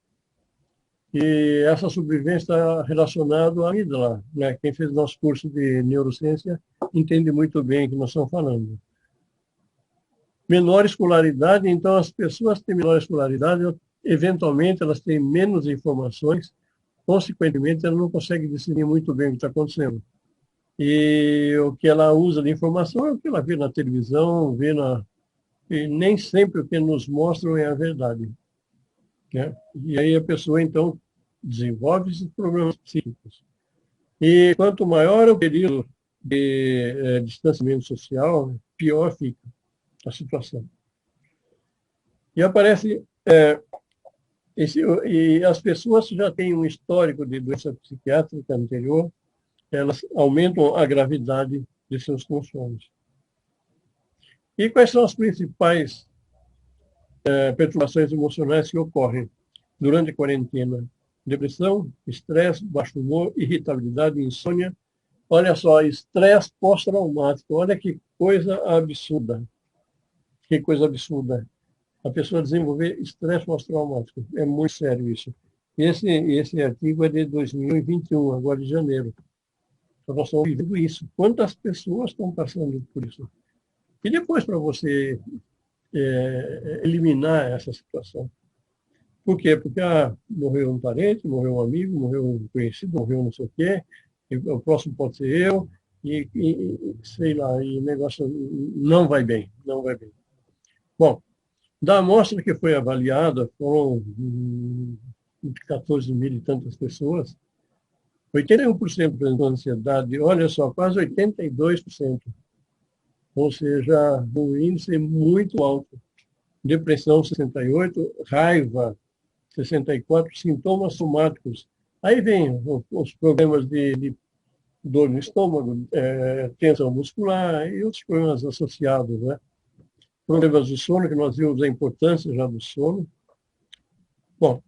e essa sobrevivência está relacionada à amígdala, né? Quem fez nosso curso de neurociência entende muito bem o que nós estamos falando. Menor escolaridade, então as pessoas que têm menor escolaridade, eventualmente elas têm menos informações, consequentemente elas não conseguem discernir muito bem o que está acontecendo. E o que ela usa de informação é o que ela vê na televisão, e nem sempre o que nos mostram é a verdade, né? E aí a pessoa, então, desenvolve esses problemas psíquicos. E quanto maior o período de distanciamento social, pior fica a situação. E aparece... e as pessoas já têm um histórico de doença psiquiátrica anterior, elas aumentam a gravidade de seus transtornos. E quais são as principais perturbações emocionais que ocorrem durante a quarentena? Depressão, estresse, baixo humor, irritabilidade, insônia. Olha só, estresse pós-traumático. Olha que coisa absurda. Que coisa absurda. A pessoa desenvolver estresse pós-traumático. É muito sério isso. Esse artigo é de 2021, agora de janeiro. Então, nós estamos vivendo isso. Quantas pessoas estão passando por isso? E depois, para você eliminar essa situação. Por quê? Porque morreu um parente, morreu um amigo, morreu um conhecido, morreu não sei o quê, e o próximo pode ser eu, e sei lá, e o negócio não vai bem, não vai bem. Bom, da amostra que foi avaliada, foram 14 mil e tantas pessoas, 81% apresentou ansiedade, olha só, quase 82%. Ou seja, um índice muito alto. Depressão, 68%, raiva, 64%, sintomas somáticos. Aí vem os problemas de dor no estômago, tensão muscular e outros problemas associados, né? Problemas do sono, que nós vimos a importância já do sono. Bom,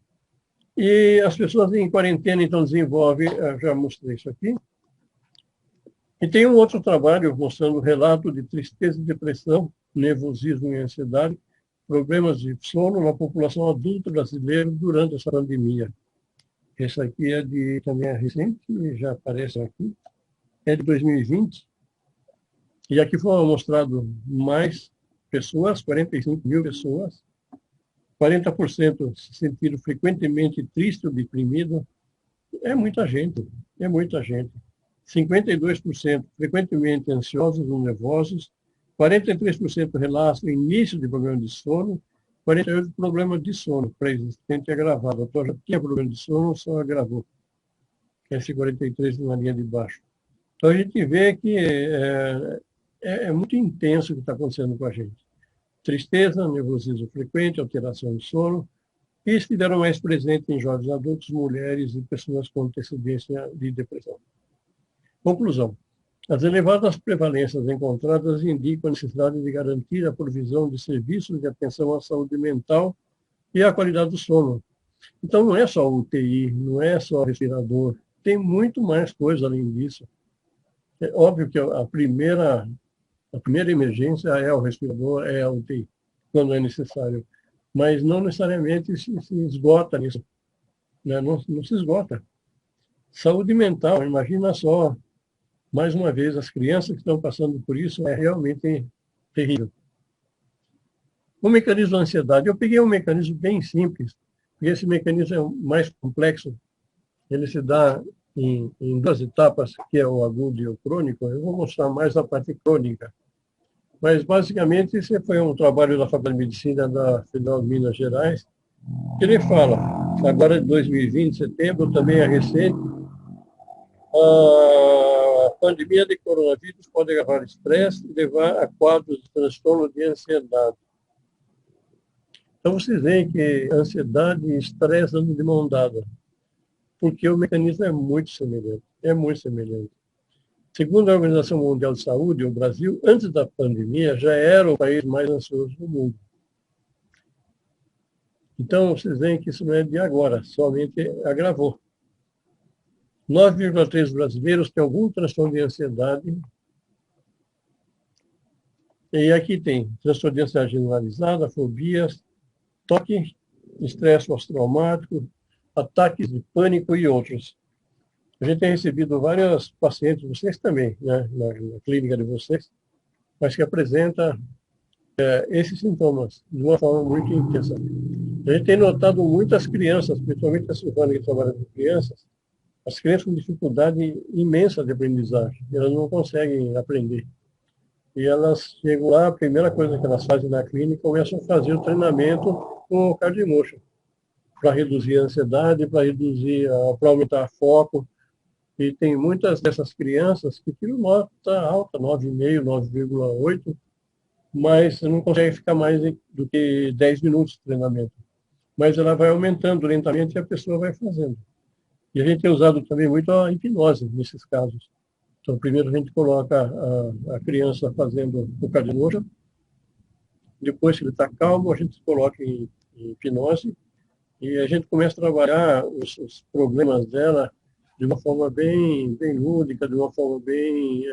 e as pessoas em quarentena, então, desenvolvem, já mostrei isso aqui. E tem um outro trabalho mostrando o relato de tristeza e depressão, nervosismo e ansiedade, problemas de sono na população adulta brasileira durante essa pandemia. Esse aqui também é recente, já aparece aqui, é de 2020. E aqui foram mostrados mais pessoas, 45 mil pessoas, 40% se sentiram frequentemente triste ou deprimido. É muita gente, é muita gente. 52% frequentemente ansiosos ou nervosos, 43% relatam início de problema de sono, 48% problema de sono pré-existente e agravado. Então já tinha problema de sono, só agravou. Esse 43% na linha de baixo. Então a gente vê que é muito intenso o que está acontecendo com a gente. Tristeza, nervosismo frequente, alteração de sono, e estiveram mais presentes em jovens adultos, mulheres e pessoas com antecedência de depressão. Conclusão. As elevadas prevalências encontradas indicam a necessidade de garantir a provisão de serviços de atenção à saúde mental e à qualidade do sono. Então, não é só UTI, não é só respirador, tem muito mais coisa além disso. É óbvio que a primeira emergência é o respirador, é a UTI, quando é necessário. Mas não necessariamente se esgota nisso. Né? Não se esgota. Saúde mental, imagina só. Mais uma vez, as crianças que estão passando por isso é realmente terrível. O mecanismo da ansiedade. Eu peguei um mecanismo bem simples, porque esse mecanismo é mais complexo. Ele se dá em duas etapas, que é o agudo e o crônico. Eu vou mostrar mais a parte crônica. Mas, basicamente, esse foi um trabalho da Faculdade de Medicina da Federal de Minas Gerais, que ele fala, agora de 2020, setembro, também é recente, a pandemia de coronavírus pode agravar estresse e levar a quadros de transtorno de ansiedade. Então, vocês veem que ansiedade e estresse andam de mão dada, porque o mecanismo é muito semelhante. É muito semelhante. Segundo a Organização Mundial de Saúde, o Brasil, antes da pandemia, já era o país mais ansioso do mundo. Então, vocês veem que isso não é de agora, somente agravou. 9,3 brasileiros têm algum transtorno de ansiedade. E aqui tem transtorno de ansiedade generalizada, fobias, toque, estresse pós-traumático, ataques de pânico e outros. A gente tem recebido vários pacientes, vocês também, né, na clínica de vocês, mas que apresenta esses sintomas de uma forma muito intensa. A gente tem notado muitas crianças, principalmente a Silvana que trabalha com crianças, as crianças com dificuldade imensa de aprendizagem, elas não conseguem aprender. E elas chegam lá, a primeira coisa que elas fazem na clínica, começam a fazer o treinamento com o Cardiomotion, para reduzir a ansiedade, para aumentar o foco. E tem muitas dessas crianças que tiram nota alta, 9,5, 9,8, mas não conseguem ficar mais do que 10 minutos de treinamento. Mas ela vai aumentando lentamente e a pessoa vai fazendo. E a gente tem usado também muito a hipnose nesses casos. Então, primeiro a gente coloca a criança fazendo o Cardiomotion, depois que ele está calmo, a gente coloca em hipnose e a gente começa a trabalhar os problemas dela de uma forma bem lúdica, de uma forma bem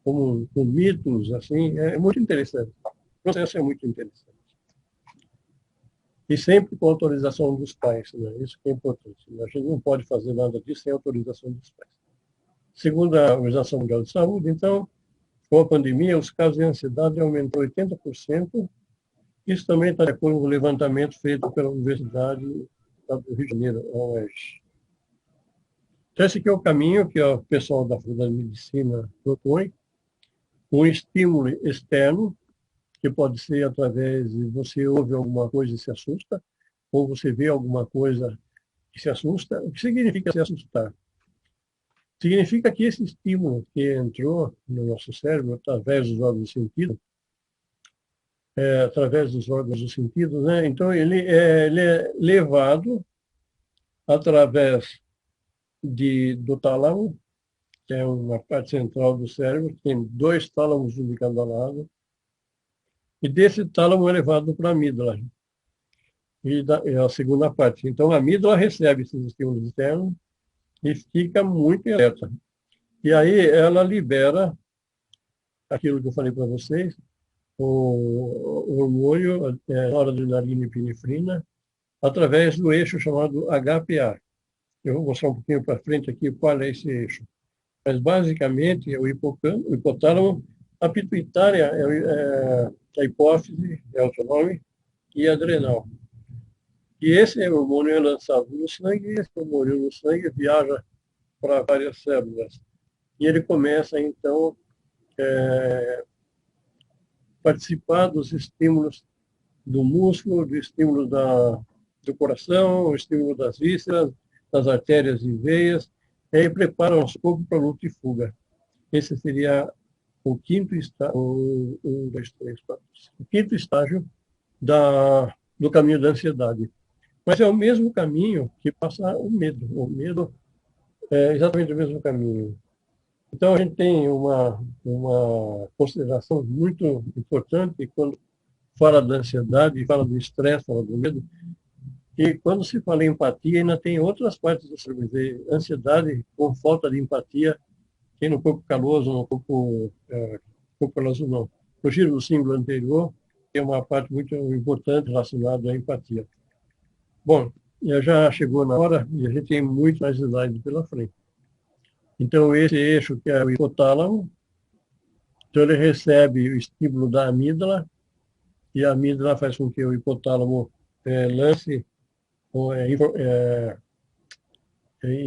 com mitos, assim, é muito interessante. O processo é muito interessante. E sempre com autorização dos pais, né? Isso que é importante. A gente não pode fazer nada disso sem autorização dos pais. Segundo a Organização Mundial de Saúde, então, com a pandemia, os casos de ansiedade aumentou 80%. Isso também está de acordo com o levantamento feito pela Universidade do Rio de Janeiro, a UERJ. Então, esse aqui é o caminho que o pessoal da Faculdade de Medicina propõe. Um estímulo externo, que pode ser através de você ouve alguma coisa e se assusta, ou você vê alguma coisa e se assusta. O que significa se assustar? Significa que esse estímulo que entrou no nosso cérebro através dos órgãos do sentido, né? Então ele é levado através do tálamo, que é uma parte central do cérebro, tem 2 tálamos de cada lado, e desse tálamo é levado para a amígdala, e é a segunda parte. Então a amígdala recebe esses estímulos externos e fica muito alerta. E aí ela libera aquilo que eu falei para vocês, o hormônio, noradrenalina e epinefrina, através do eixo chamado HPA. Eu vou mostrar um pouquinho para frente aqui qual é esse eixo. Mas, basicamente, é o hipotálamo, a pituitária é a hipófise, é o seu nome, e a adrenal. E esse hormônio é lançado no sangue, e esse hormônio no sangue viaja para várias células. E ele começa, então, participar dos estímulos do músculo, do estímulo do coração, o estímulo das vísceras, das artérias e veias, e aí prepara o nosso corpo para luta e fuga. Esse seria o quinto estágio, o quinto estágio do caminho da ansiedade. Mas é o mesmo caminho que passa o medo. O medo é exatamente o mesmo caminho. Então, a gente tem uma consideração muito importante quando fala da ansiedade, fala do estresse, fala do medo. E quando se fala em empatia, ainda tem outras partes do cérebro. Ansiedade com falta de empatia, tem no corpo caloso, no corpo caloso não. No giro do símbolo anterior, tem uma parte muito importante relacionada à empatia. Bom, já chegou na hora e a gente tem muito mais slides pela frente. Então, esse eixo que é o hipotálamo, então ele recebe o estímulo da amígdala, e a amígdala faz com que o hipotálamo lance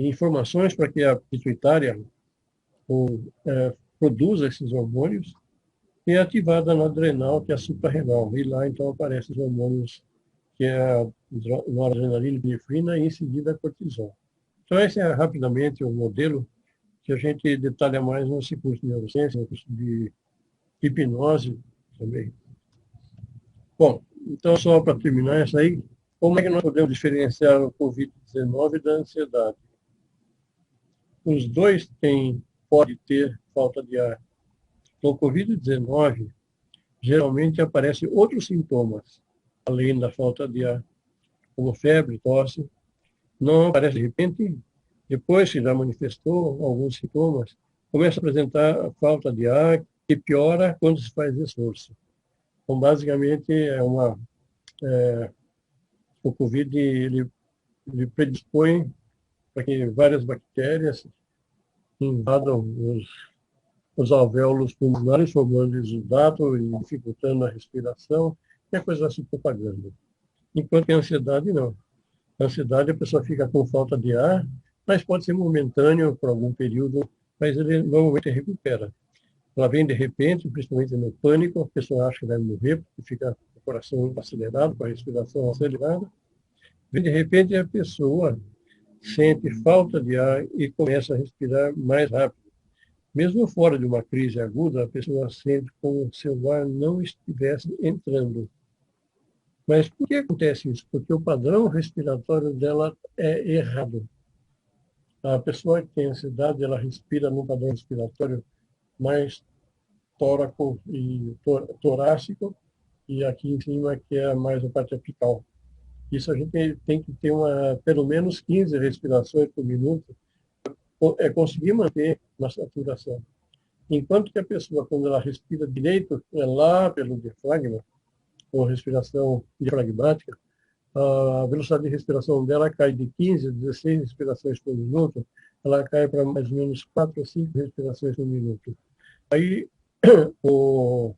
informações para que a pituitária produza esses hormônios, e é ativada na adrenal, que é a suprarrenal. E lá, então, aparecem os hormônios, que é a noradrenalina, epinefrina, e em seguida a cortisol. Então, esse é rapidamente o modelo que a gente detalha mais nesse curso de neurociência, no curso de hipnose também. Bom, então, só para terminar essa aí, como é que nós podemos diferenciar o Covid-19 da ansiedade? Os dois podem ter falta de ar. No Covid-19, geralmente aparecem outros sintomas, além da falta de ar, como febre, tosse. Não aparece de repente, depois que já manifestou alguns sintomas, começa a apresentar a falta de ar, que piora quando se faz esforço. Então, basicamente, o Covid ele predispõe para que várias bactérias invadam os alvéolos pulmonares, formando exudato e dificultando a respiração, e a coisa vai se propagando. Enquanto que a ansiedade, não. A ansiedade, a pessoa fica com falta de ar, mas pode ser momentâneo por algum período, mas ele normalmente recupera. Ela vem de repente, principalmente no pânico, a pessoa acha que vai morrer, porque fica com o coração acelerado, com a respiração acelerada. Vem de repente a pessoa sente falta de ar e começa a respirar mais rápido. Mesmo fora de uma crise aguda, a pessoa sente como se o ar não estivesse entrando. Mas por que acontece isso? Porque o padrão respiratório dela é errado. A pessoa que tem ansiedade, ela respira num padrão respiratório mais tóraco e torácico, e aqui em cima que é mais a parte apical. Isso a gente tem que ter pelo menos 15 respirações por minuto, conseguir manter uma saturação. Enquanto que a pessoa, quando ela respira direito, é lá pelo diafragma, ou respiração diafragmática, a velocidade de respiração dela cai de 15 a 16 respirações por minuto, ela cai para mais ou menos 4 a 5 respirações por minuto. Aí o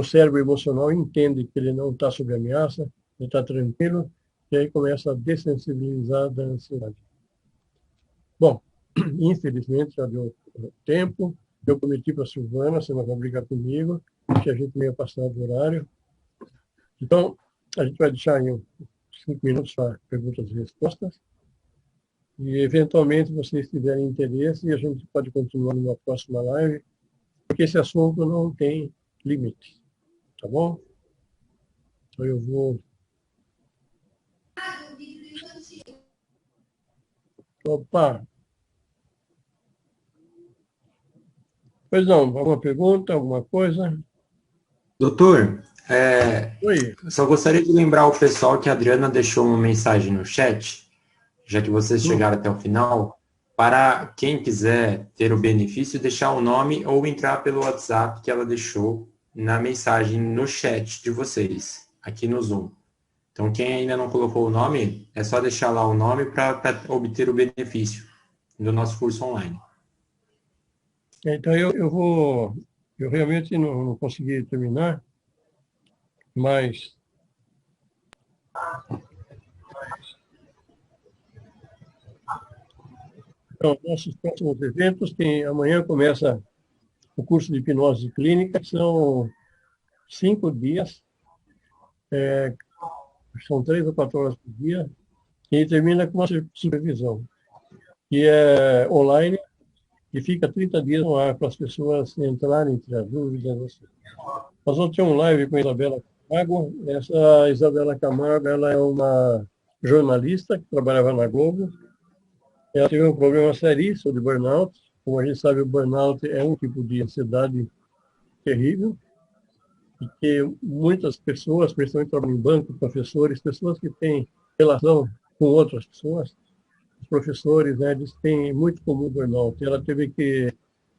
cérebro emocional entende que ele não está sob ameaça, ele está tranquilo, e aí começa a dessensibilizar da ansiedade. Bom, infelizmente já deu tempo. Eu prometi para a Silvana, você não vai brigar comigo, que a gente não ia passar do horário. Então, a gente vai deixar em 5 minutos para perguntas e respostas. E, eventualmente, vocês tiverem interesse, a gente pode continuar numa próxima live, porque esse assunto não tem limite. Tá bom? Então, eu vou... Opa! Pois não, alguma pergunta, alguma coisa? Doutor, Oi. só gostaria de lembrar o pessoal que a Adriana deixou uma mensagem no chat, já que vocês chegaram até o final, para quem quiser ter o benefício, deixar o nome ou entrar pelo WhatsApp que ela deixou na mensagem no chat de vocês, aqui no Zoom. Então, quem ainda não colocou o nome, é só deixar lá o nome para obter o benefício do nosso curso online. Então, eu realmente não consegui terminar, mas então, nossos próximos eventos, amanhã começa o curso de hipnose clínica, são 5 dias, são 3 ou 4 horas por dia, e termina com uma supervisão, que é online, e fica 30 dias no ar para as pessoas entrarem, tirar dúvidas. Nós vamos ter um live com a Isabela Camargo. Essa Isabela Camargo, ela é uma jornalista que trabalhava na Globo. Ela teve um problema seríssimo de burnout. Como a gente sabe, o burnout é um tipo de ansiedade terrível, e que muitas pessoas, principalmente trabalhando em banco, professores, pessoas que têm relação com outras pessoas, os professores, né, eles têm muito comum o burnout. Ela teve que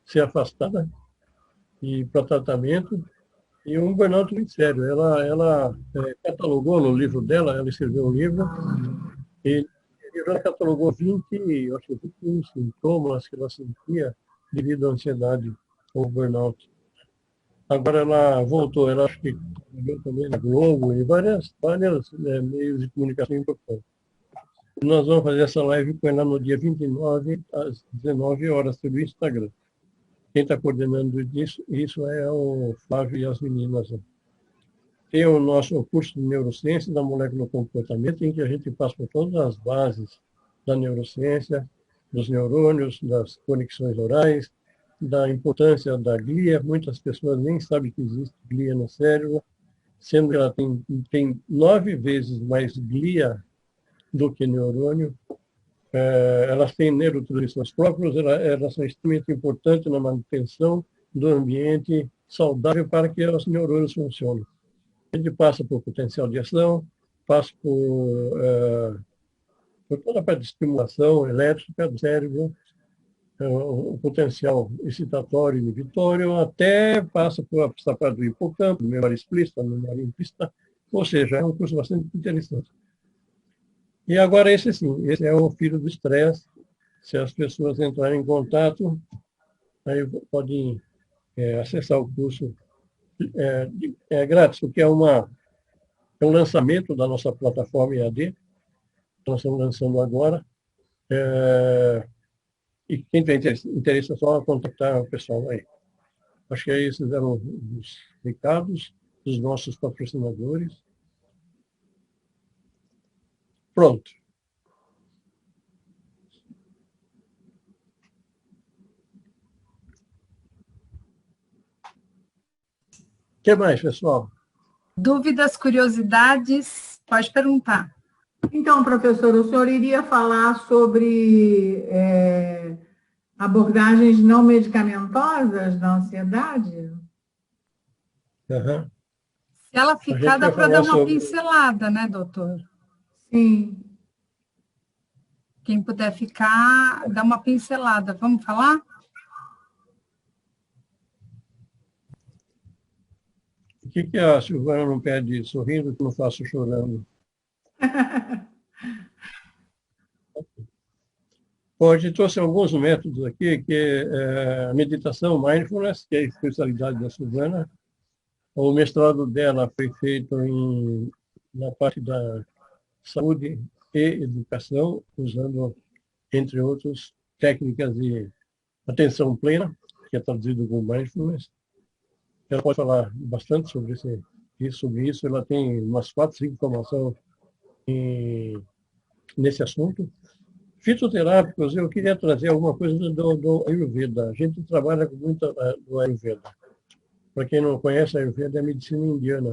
ser afastada para tratamento, e um burnout muito sério. Ela catalogou no livro dela, ela escreveu um livro, e ela catalogou 21 sintomas que ela sentia devido à ansiedade ou burnout. Agora ela voltou, ela acho que trabalhou também na Globo e vários meios de comunicação importantes. Nós vamos fazer essa live com ela no dia 29, às 19 horas, pelo Instagram. Quem está coordenando isso é o Flávio e as meninas. Tem o nosso curso de neurociência da molécula do comportamento, em que a gente passa por todas as bases da neurociência, dos neurônios, das conexões orais, da importância da glia. Muitas pessoas nem sabem que existe glia no cérebro, sendo que ela tem 9 vezes mais glia do que neurônio. Elas têm neurotransmissores próprios, elas são extremamente importantes na manutenção do ambiente saudável para que os neurônios funcionem. Ele passa por potencial de ação, passa por toda a parte de estimulação elétrica do cérebro, o potencial excitatório e inibitório, até passa por essa parte do hipocampo, memória explícita, memória implícita, ou seja, é um curso bastante interessante. E agora esse sim, esse é o filho do estresse. Se as pessoas entrarem em contato, aí podem acessar o curso grátis, porque é um lançamento da nossa plataforma EAD, que nós estamos lançando agora. E quem tem interesse é só contactar o pessoal aí. Acho que esses eram os recados dos nossos patrocinadores. Pronto. O que mais, pessoal? Dúvidas, curiosidades, pode perguntar. Então, professor, o senhor iria falar sobre abordagens não medicamentosas da ansiedade? Uhum. Se ela ficar, dá para dar uma pincelada, né, doutor? Sim. Quem puder ficar, dá uma pincelada. Vamos falar? O que a Silvana não pede sorrindo que não faço chorando? Bom, a gente trouxe alguns métodos aqui, que é a meditação mindfulness, que é a especialidade da Silvana. O mestrado dela foi feito na parte da saúde e educação, usando, entre outros, técnicas de atenção plena, que é traduzido como mindfulness. Ela pode falar bastante sobre isso. Ela tem umas 4, 5 formações nesse assunto. Fitoterápicos, eu queria trazer alguma coisa do Ayurveda. A gente trabalha com muito do Ayurveda. Para quem não conhece, a Ayurveda é a medicina indiana.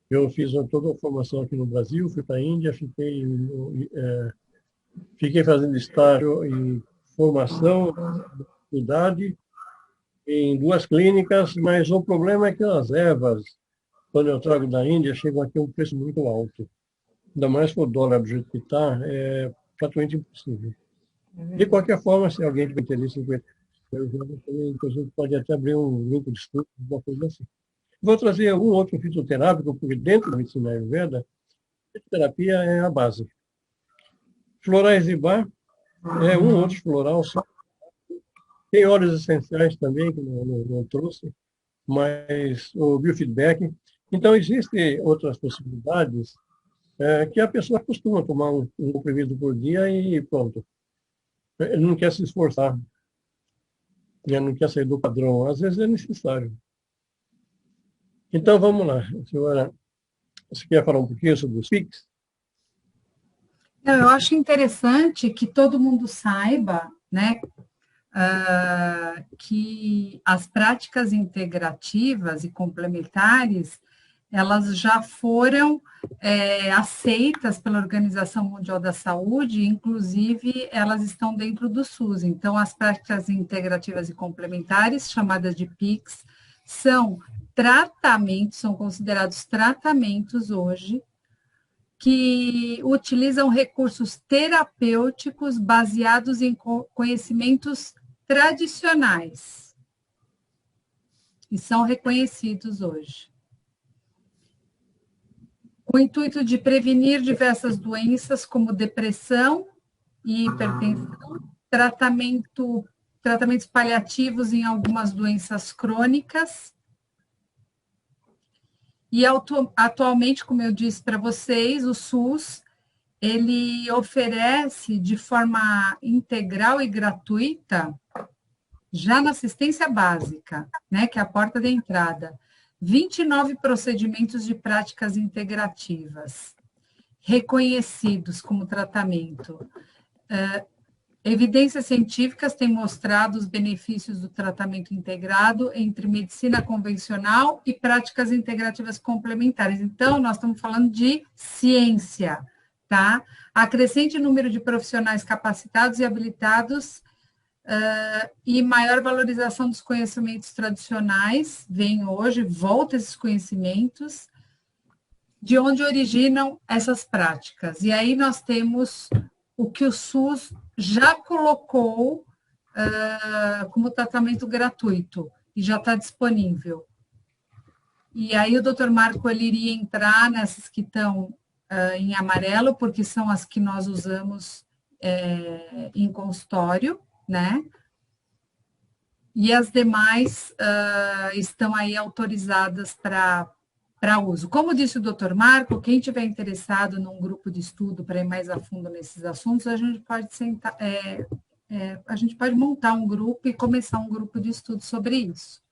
Eu fiz toda a formação aqui no Brasil, fui para a Índia, fiquei fazendo estágio em formação, faculdade, em 2 clínicas, mas o problema é que as ervas, quando eu trago da Índia, chegam aqui a um preço muito alto. Ainda mais com o dólar do jeito que está, é praticamente impossível. De qualquer forma, se alguém tiver interesse em a gente pode até abrir um grupo de estudo, alguma coisa assim. Vou trazer algum outro fitoterápico, porque dentro da medicina Ayurveda, a fitoterapia é a base. Florais de bar é um outro floral só. Tem óleos essenciais também, que não trouxe, mas o biofeedback. Então, existem outras possibilidades que a pessoa costuma tomar um comprimido por dia e pronto. Ele não quer se esforçar, ele não quer sair do padrão. Às vezes é necessário. Então, vamos lá. Senhora, você quer falar um pouquinho sobre os PICs? Eu acho interessante que todo mundo saiba, né, que as práticas integrativas e complementares, elas já foram aceitas pela Organização Mundial da Saúde, inclusive elas estão dentro do SUS. Então, as práticas integrativas e complementares, chamadas de PICs, são tratamentos, são considerados tratamentos hoje, que utilizam recursos terapêuticos baseados em conhecimentos tradicionais e são reconhecidos hoje. Com o intuito de prevenir diversas doenças como depressão e hipertensão, tratamentos paliativos em algumas doenças crônicas. E atualmente, como eu disse para vocês, o SUS, ele oferece de forma integral e gratuita, já na assistência básica, né, que é a porta de entrada, 29 procedimentos de práticas integrativas, reconhecidos como tratamento. Evidências científicas têm mostrado os benefícios do tratamento integrado entre medicina convencional e práticas integrativas complementares. Então, nós estamos falando de ciência, tá? Há crescente número de profissionais capacitados e habilitados e maior valorização dos conhecimentos tradicionais, vem hoje, volta esses conhecimentos, de onde originam essas práticas. E aí nós temos o que o SUS já colocou como tratamento gratuito e já está disponível. E aí o Dr. Marco ele iria entrar nessas que estão em amarelo, porque são as que nós usamos em consultório, né? E as demais estão aí autorizadas para uso. Como disse o Dr. Marco, quem tiver interessado num grupo de estudo para ir mais a fundo nesses assuntos, a gente pode a gente pode montar um grupo e começar um grupo de estudo sobre isso.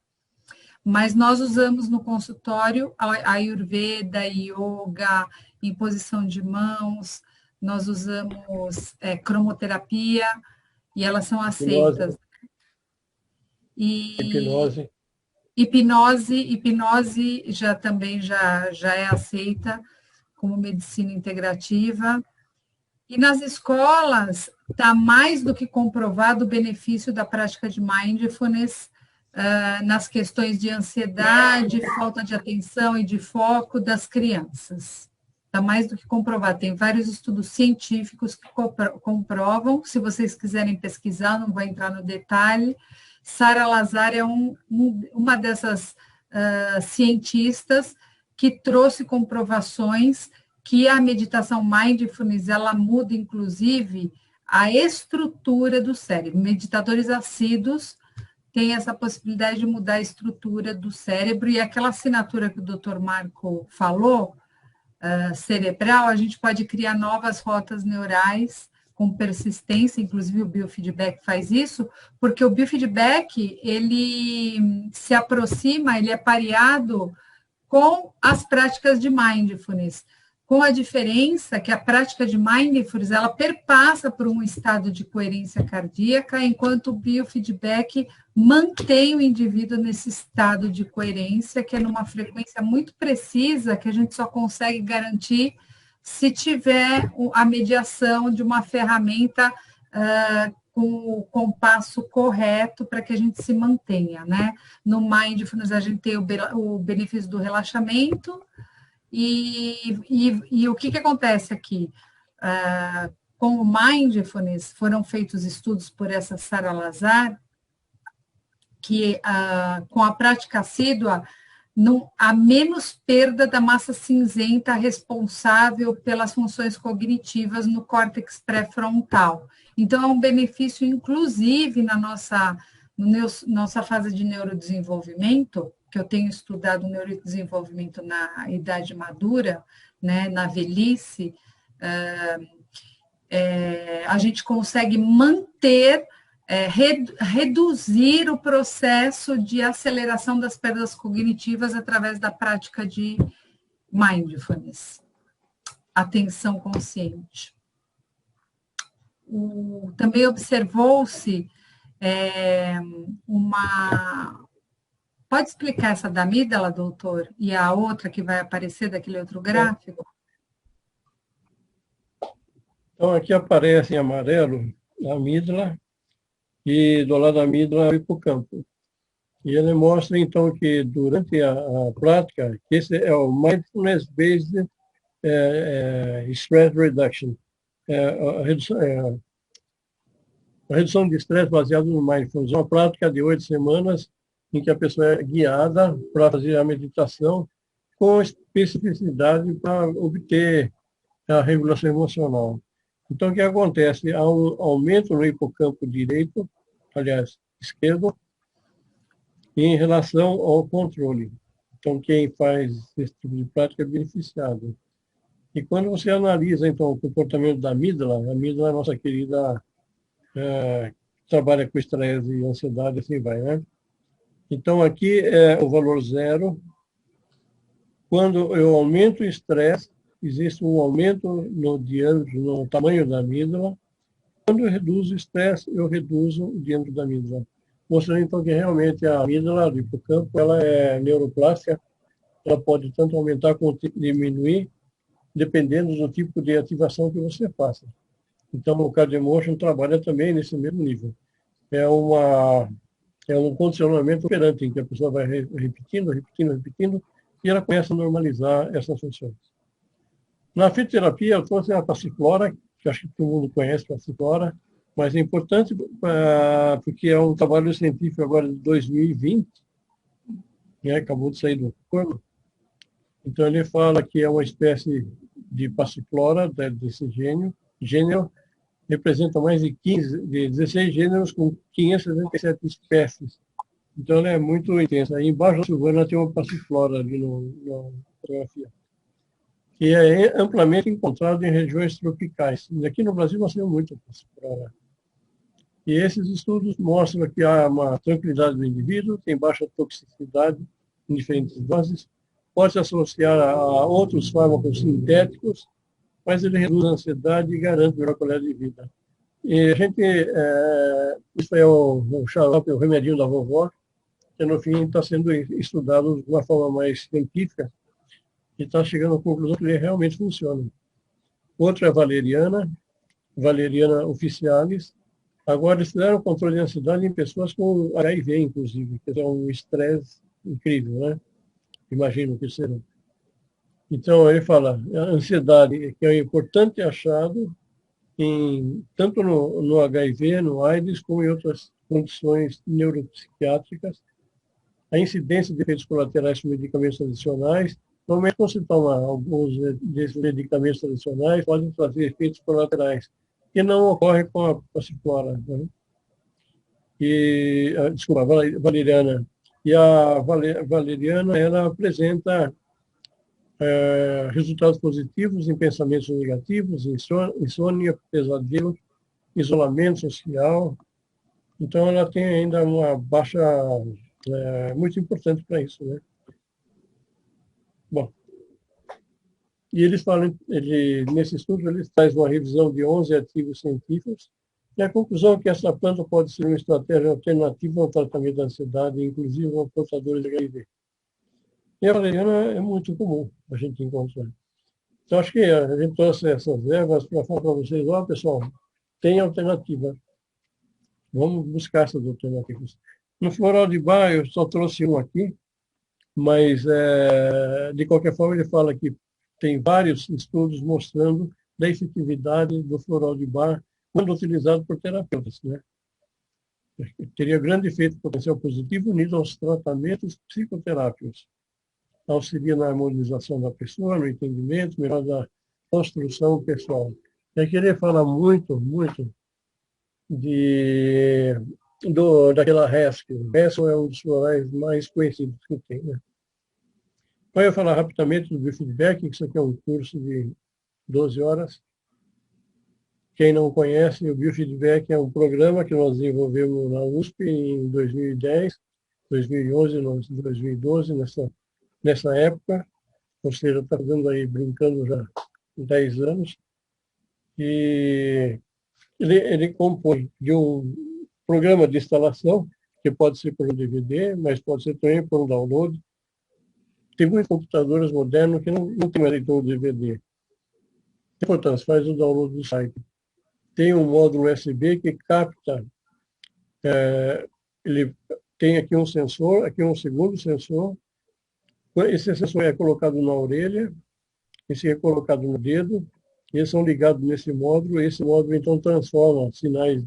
Mas nós usamos no consultório a Ayurveda, Yoga, imposição de mãos, nós usamos cromoterapia, e elas são aceitas. Hipnose. Hipnose também é aceita como medicina integrativa. E nas escolas está mais do que comprovado o benefício da prática de mindfulness nas questões de ansiedade, falta de atenção e de foco das crianças. Está mais do que comprovado. Tem vários estudos científicos que comprovam. Se vocês quiserem pesquisar, não vou entrar no detalhe. Sara Lazar é uma dessas cientistas que trouxe comprovações que a meditação mindfulness, ela muda, inclusive, a estrutura do cérebro. Meditadores assíduos têm essa possibilidade de mudar a estrutura do cérebro, e aquela assinatura que o Dr. Marco falou, cerebral, a gente pode criar novas rotas neurais com persistência, inclusive o biofeedback faz isso, porque o biofeedback, ele se aproxima, ele é pareado com as práticas de mindfulness, com a diferença que a prática de mindfulness, ela perpassa por um estado de coerência cardíaca, enquanto o biofeedback mantém o indivíduo nesse estado de coerência, que é numa frequência muito precisa, que a gente só consegue garantir se tiver a mediação de uma ferramenta com o compasso correto para que a gente se mantenha, né? No mindfulness, a gente tem o benefício do relaxamento, e o que acontece aqui? Com o mindfulness, foram feitos estudos por essa Sara Lazar, que com a prática assídua, há menos perda da massa cinzenta responsável pelas funções cognitivas no córtex pré-frontal. Então, é um benefício, inclusive, na nossa fase de neurodesenvolvimento, que eu tenho estudado neurodesenvolvimento na idade madura, né, na velhice, a gente consegue manter, reduzir o processo de aceleração das perdas cognitivas através da prática de mindfulness, atenção consciente. Também observou-se Pode explicar essa da amígdala, doutor? E a outra que vai aparecer daquele outro gráfico? Então, aqui aparece em amarelo a amígdala, e do lado da amígdala o hipocampo. E ele mostra, então, que durante a prática, que esse é o Mindfulness-Based Stress Reduction, a redução de estresse baseada no Mindfulness, uma prática de 8 semanas, em que a pessoa é guiada para fazer a meditação com especificidade para obter a regulação emocional. Então, o que acontece? Há um aumento no hipocampo direito, aliás, esquerdo, em relação ao controle. Então, quem faz esse tipo de prática é beneficiado. E quando você analisa, então, o comportamento da amígdala, a amígdala é a nossa querida, trabalha com estresse e ansiedade, assim vai, né? Então, aqui é o valor 0. Quando eu aumento o estresse, existe um aumento no tamanho da amígdala. Quando eu reduzo o estresse, eu reduzo o diâmetro da amígdala. Mostrando, então, que realmente a amígdala do hipocampo, ela é neuroplástica, ela pode tanto aumentar quanto diminuir, dependendo do tipo de ativação que você faça. Então, o Cardiomotion trabalha também nesse mesmo nível. É um condicionamento operante, em que a pessoa vai repetindo, e ela começa a normalizar essas funções. Na fitoterapia, eu trouxe a passiflora, que acho que todo mundo conhece a passiflora, mas é importante porque é um trabalho científico agora de 2020, né, acabou de sair do forno. Então, ele fala que é uma espécie de passiflora desse gênero, representa mais de 16 gêneros com 577 espécies. Então, ela é muito intensa. Aí embaixo da Silvana tem uma passiflora ali na fotografia, que é amplamente encontrado em regiões tropicais. E aqui no Brasil nós temos muita passiflora. E esses estudos mostram que há uma tranquilidade do indivíduo, tem baixa toxicidade em diferentes doses, pode se associar a outros fármacos sintéticos, mas ele reduz a ansiedade e garante melhor qualidade de vida. E a gente, isso é o xarope, o remedinho da vovó, que no fim está sendo estudado de uma forma mais científica e está chegando à conclusão que ele realmente funciona. Outra é a Valeriana officialis. Agora, eles fizeram controle de ansiedade em pessoas com HIV, inclusive, que é um estresse incrível, né? Imagino que será. Então, ele fala, a ansiedade, que é um importante achado tanto no HIV, no AIDS, como em outras condições neuropsiquiátricas, a incidência de efeitos colaterais com medicamentos adicionais. Normalmente, quando se toma alguns desses medicamentos adicionais, podem trazer efeitos colaterais, que não ocorrem com a passiflora. Né? Desculpa, a valeriana. E a valeriana, ela apresenta resultados positivos em pensamentos negativos, insônia, pesadelo, isolamento social. Então, ela tem ainda uma baixa muito importante para isso, né? Bom, e eles falam, nesse estudo, eles trazem uma revisão de 11 artigos científicos, e a conclusão é que essa planta pode ser uma estratégia alternativa ao tratamento da ansiedade, inclusive aos portadores de HIV. E a valeriana é muito comum a gente encontrar. Então, acho que a gente trouxe essas ervas para falar para vocês, ó, pessoal, tem alternativa. Vamos buscar essas alternativas. No floral de Bach, eu só trouxe um aqui, mas, de qualquer forma, ele fala que tem vários estudos mostrando a efetividade do floral de Bach quando utilizado por terapeutas, né? Teria grande efeito potencial positivo unido aos tratamentos psicoterápicos. Auxilia na harmonização da pessoa, no entendimento, melhor da construção pessoal. Eu queria falar muito daquela Haskell. Haskell é um dos florais mais conhecidos que tem, né? Eu vou falar rapidamente do biofeedback, que isso aqui é um curso de 12 horas. Quem não conhece, o biofeedback é um programa que nós desenvolvemos na USP em 2010, 2011, 2012, nessa época. Ou seja, está fazendo aí, brincando já 10 anos. E ele compõe de um programa de instalação, que pode ser por um DVD, mas pode ser também por um download. Tem muitos computadores modernos que não tem mais leitor de DVD. Portanto, faz o download do site. Tem um módulo USB que capta, ele tem aqui um sensor, aqui um segundo sensor. Esse sensor é colocado na orelha, esse é colocado no dedo, e eles são ligados nesse módulo. Esse módulo, então, transforma sinais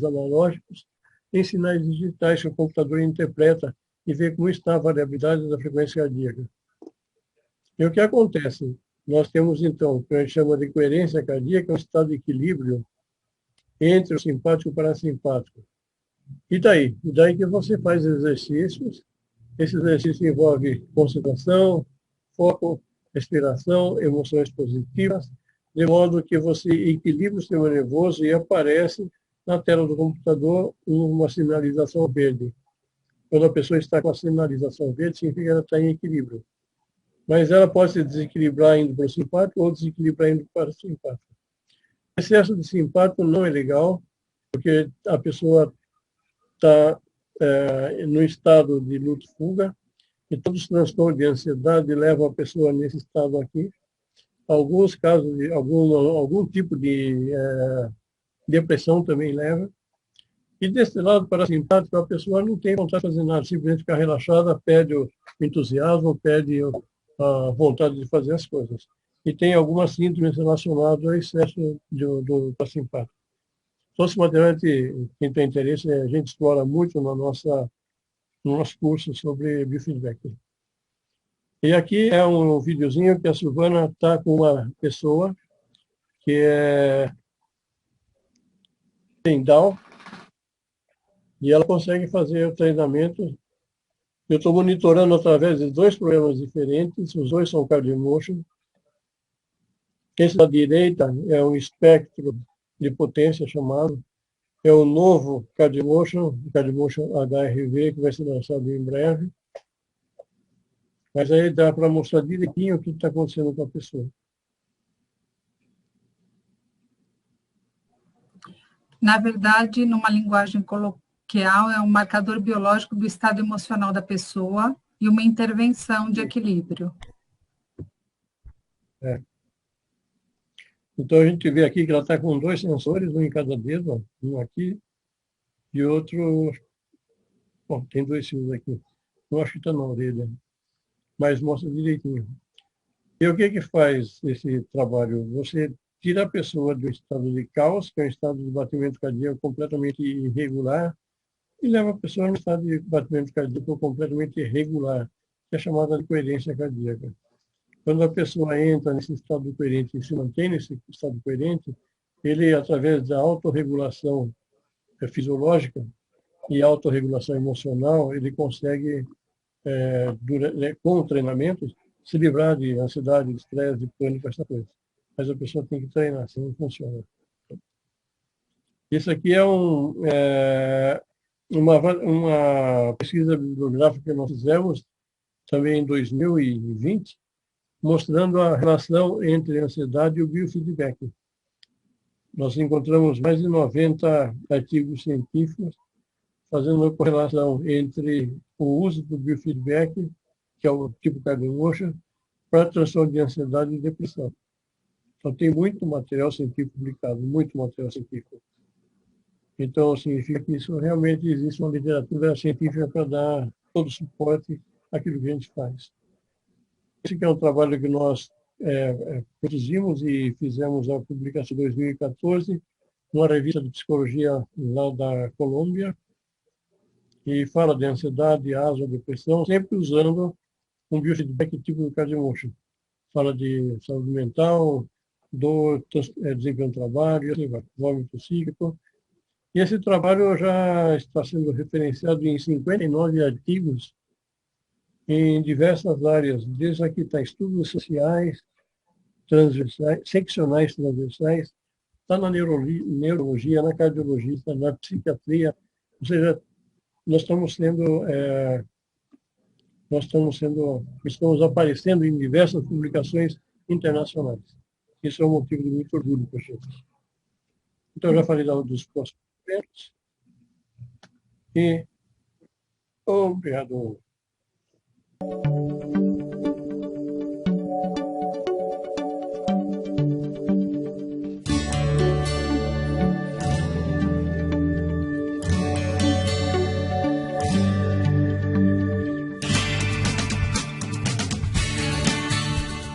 analógicos em sinais digitais que o computador interpreta e vê como está a variabilidade da frequência cardíaca. E o que acontece? Nós temos, então, o que a gente chama de coerência cardíaca, um estado de equilíbrio entre o simpático e o parasimpático. E daí? E daí que você faz exercícios. Esse exercício envolve concentração, foco, respiração, emoções positivas, de modo que você equilibra o sistema nervoso e aparece na tela do computador uma sinalização verde. Quando a pessoa está com a sinalização verde, significa que ela está em equilíbrio. Mas ela pode se desequilibrar indo para o simpático ou desequilibrar indo para o simpático. O excesso de simpático não é legal, porque a pessoa está no estado de luto-fuga, e todos os transtornos de ansiedade levam a pessoa nesse estado aqui. Alguns casos de algum tipo de depressão também leva. E desse lado parasimpático, a pessoa não tem vontade de fazer nada, simplesmente ficar relaxada, perde o entusiasmo, perde a vontade de fazer as coisas. E tem algumas síndromes relacionadas ao excesso do parasimpático. Então, esse material, quem tem interesse, a gente explora muito no nosso curso sobre biofeedback. E aqui é um videozinho que a Silvana está com uma pessoa que tem Down, e ela consegue fazer o treinamento. Eu estou monitorando através de 2 programas diferentes, os 2 são CardioMotion. Esse da direita é um espectro de potência chamado, é o novo CardioMotion HRV, que vai ser lançado em breve. Mas aí dá para mostrar direitinho o que está acontecendo com a pessoa. Na verdade, numa linguagem coloquial, é um marcador biológico do estado emocional da pessoa e uma intervenção de equilíbrio. Então, a gente vê aqui que ela está com 2 sensores, um em cada dedo, um aqui e outro... Bom, tem 2 fios aqui. Eu acho que está na orelha, mas mostra direitinho. E o que faz esse trabalho? Você tira a pessoa do estado de caos, que é um estado de batimento cardíaco completamente irregular, e leva a pessoa no estado de batimento cardíaco completamente irregular, que é chamada de coerência cardíaca. Quando a pessoa entra nesse estado coerente e se mantém nesse estado coerente, ele, através da autorregulação fisiológica e autorregulação emocional, ele consegue, com o treinamento, se livrar de ansiedade, de estresse, de pânico, essa coisa. Mas a pessoa tem que treinar, senão não funciona. Isso aqui é uma pesquisa bibliográfica que nós fizemos também em 2020, mostrando a relação entre a ansiedade e o biofeedback. Nós encontramos mais de 90 artigos científicos fazendo uma correlação entre o uso do biofeedback, que é o tipo CardioMotion, para transtorno de ansiedade e depressão. Então, tem muito material científico publicado, muito material científico. Então, significa que isso realmente existe uma literatura científica para dar todo o suporte àquilo que a gente faz. Esse que é um trabalho que nós produzimos e fizemos a publicação em 2014, numa revista de psicologia lá da Colômbia, que fala de ansiedade, asma, depressão, sempre usando um biofeedback tipo do CardioMotion. Fala de saúde mental, dor, desempenho no trabalho, vômito cíclico. E esse trabalho já está sendo referenciado em 59 artigos em diversas áreas. Desde aqui está estudos sociais, transversais, seccionais transversais, está na neurologia, na cardiologia, na psiquiatria. Ou seja, estamos aparecendo em diversas publicações internacionais. Isso é um motivo de muito orgulho para a gente. Então, eu já falei dos próximos eventos. E obrigado.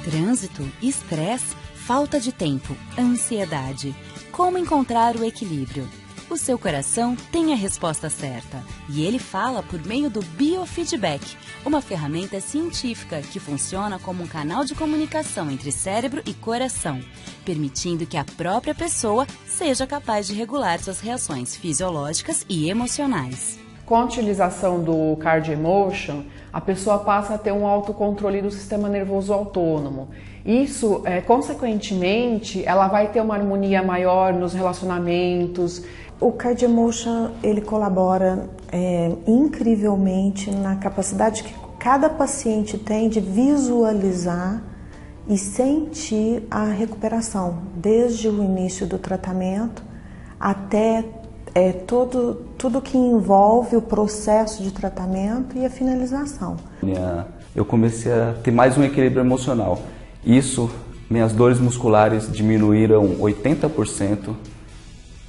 Trânsito, estresse, falta de tempo, ansiedade. Como encontrar o equilíbrio? O seu coração tem a resposta certa e ele fala por meio do biofeedback, uma ferramenta científica que funciona como um canal de comunicação entre cérebro e coração, permitindo que a própria pessoa seja capaz de regular suas reações fisiológicas e emocionais. Com a utilização do CardioMotion, a pessoa passa a ter um autocontrole do sistema nervoso autônomo. Isso, consequentemente, ela vai ter uma harmonia maior nos relacionamentos. O CardioMotion, ele colabora incrivelmente na capacidade que cada paciente tem de visualizar e sentir a recuperação, desde o início do tratamento até tudo que envolve o processo de tratamento e a finalização. Eu comecei a ter mais um equilíbrio emocional. Isso, minhas dores musculares diminuíram 80%.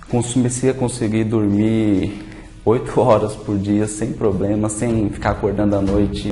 Comecei a conseguir dormir 8 horas por dia sem problema, sem ficar acordando à noite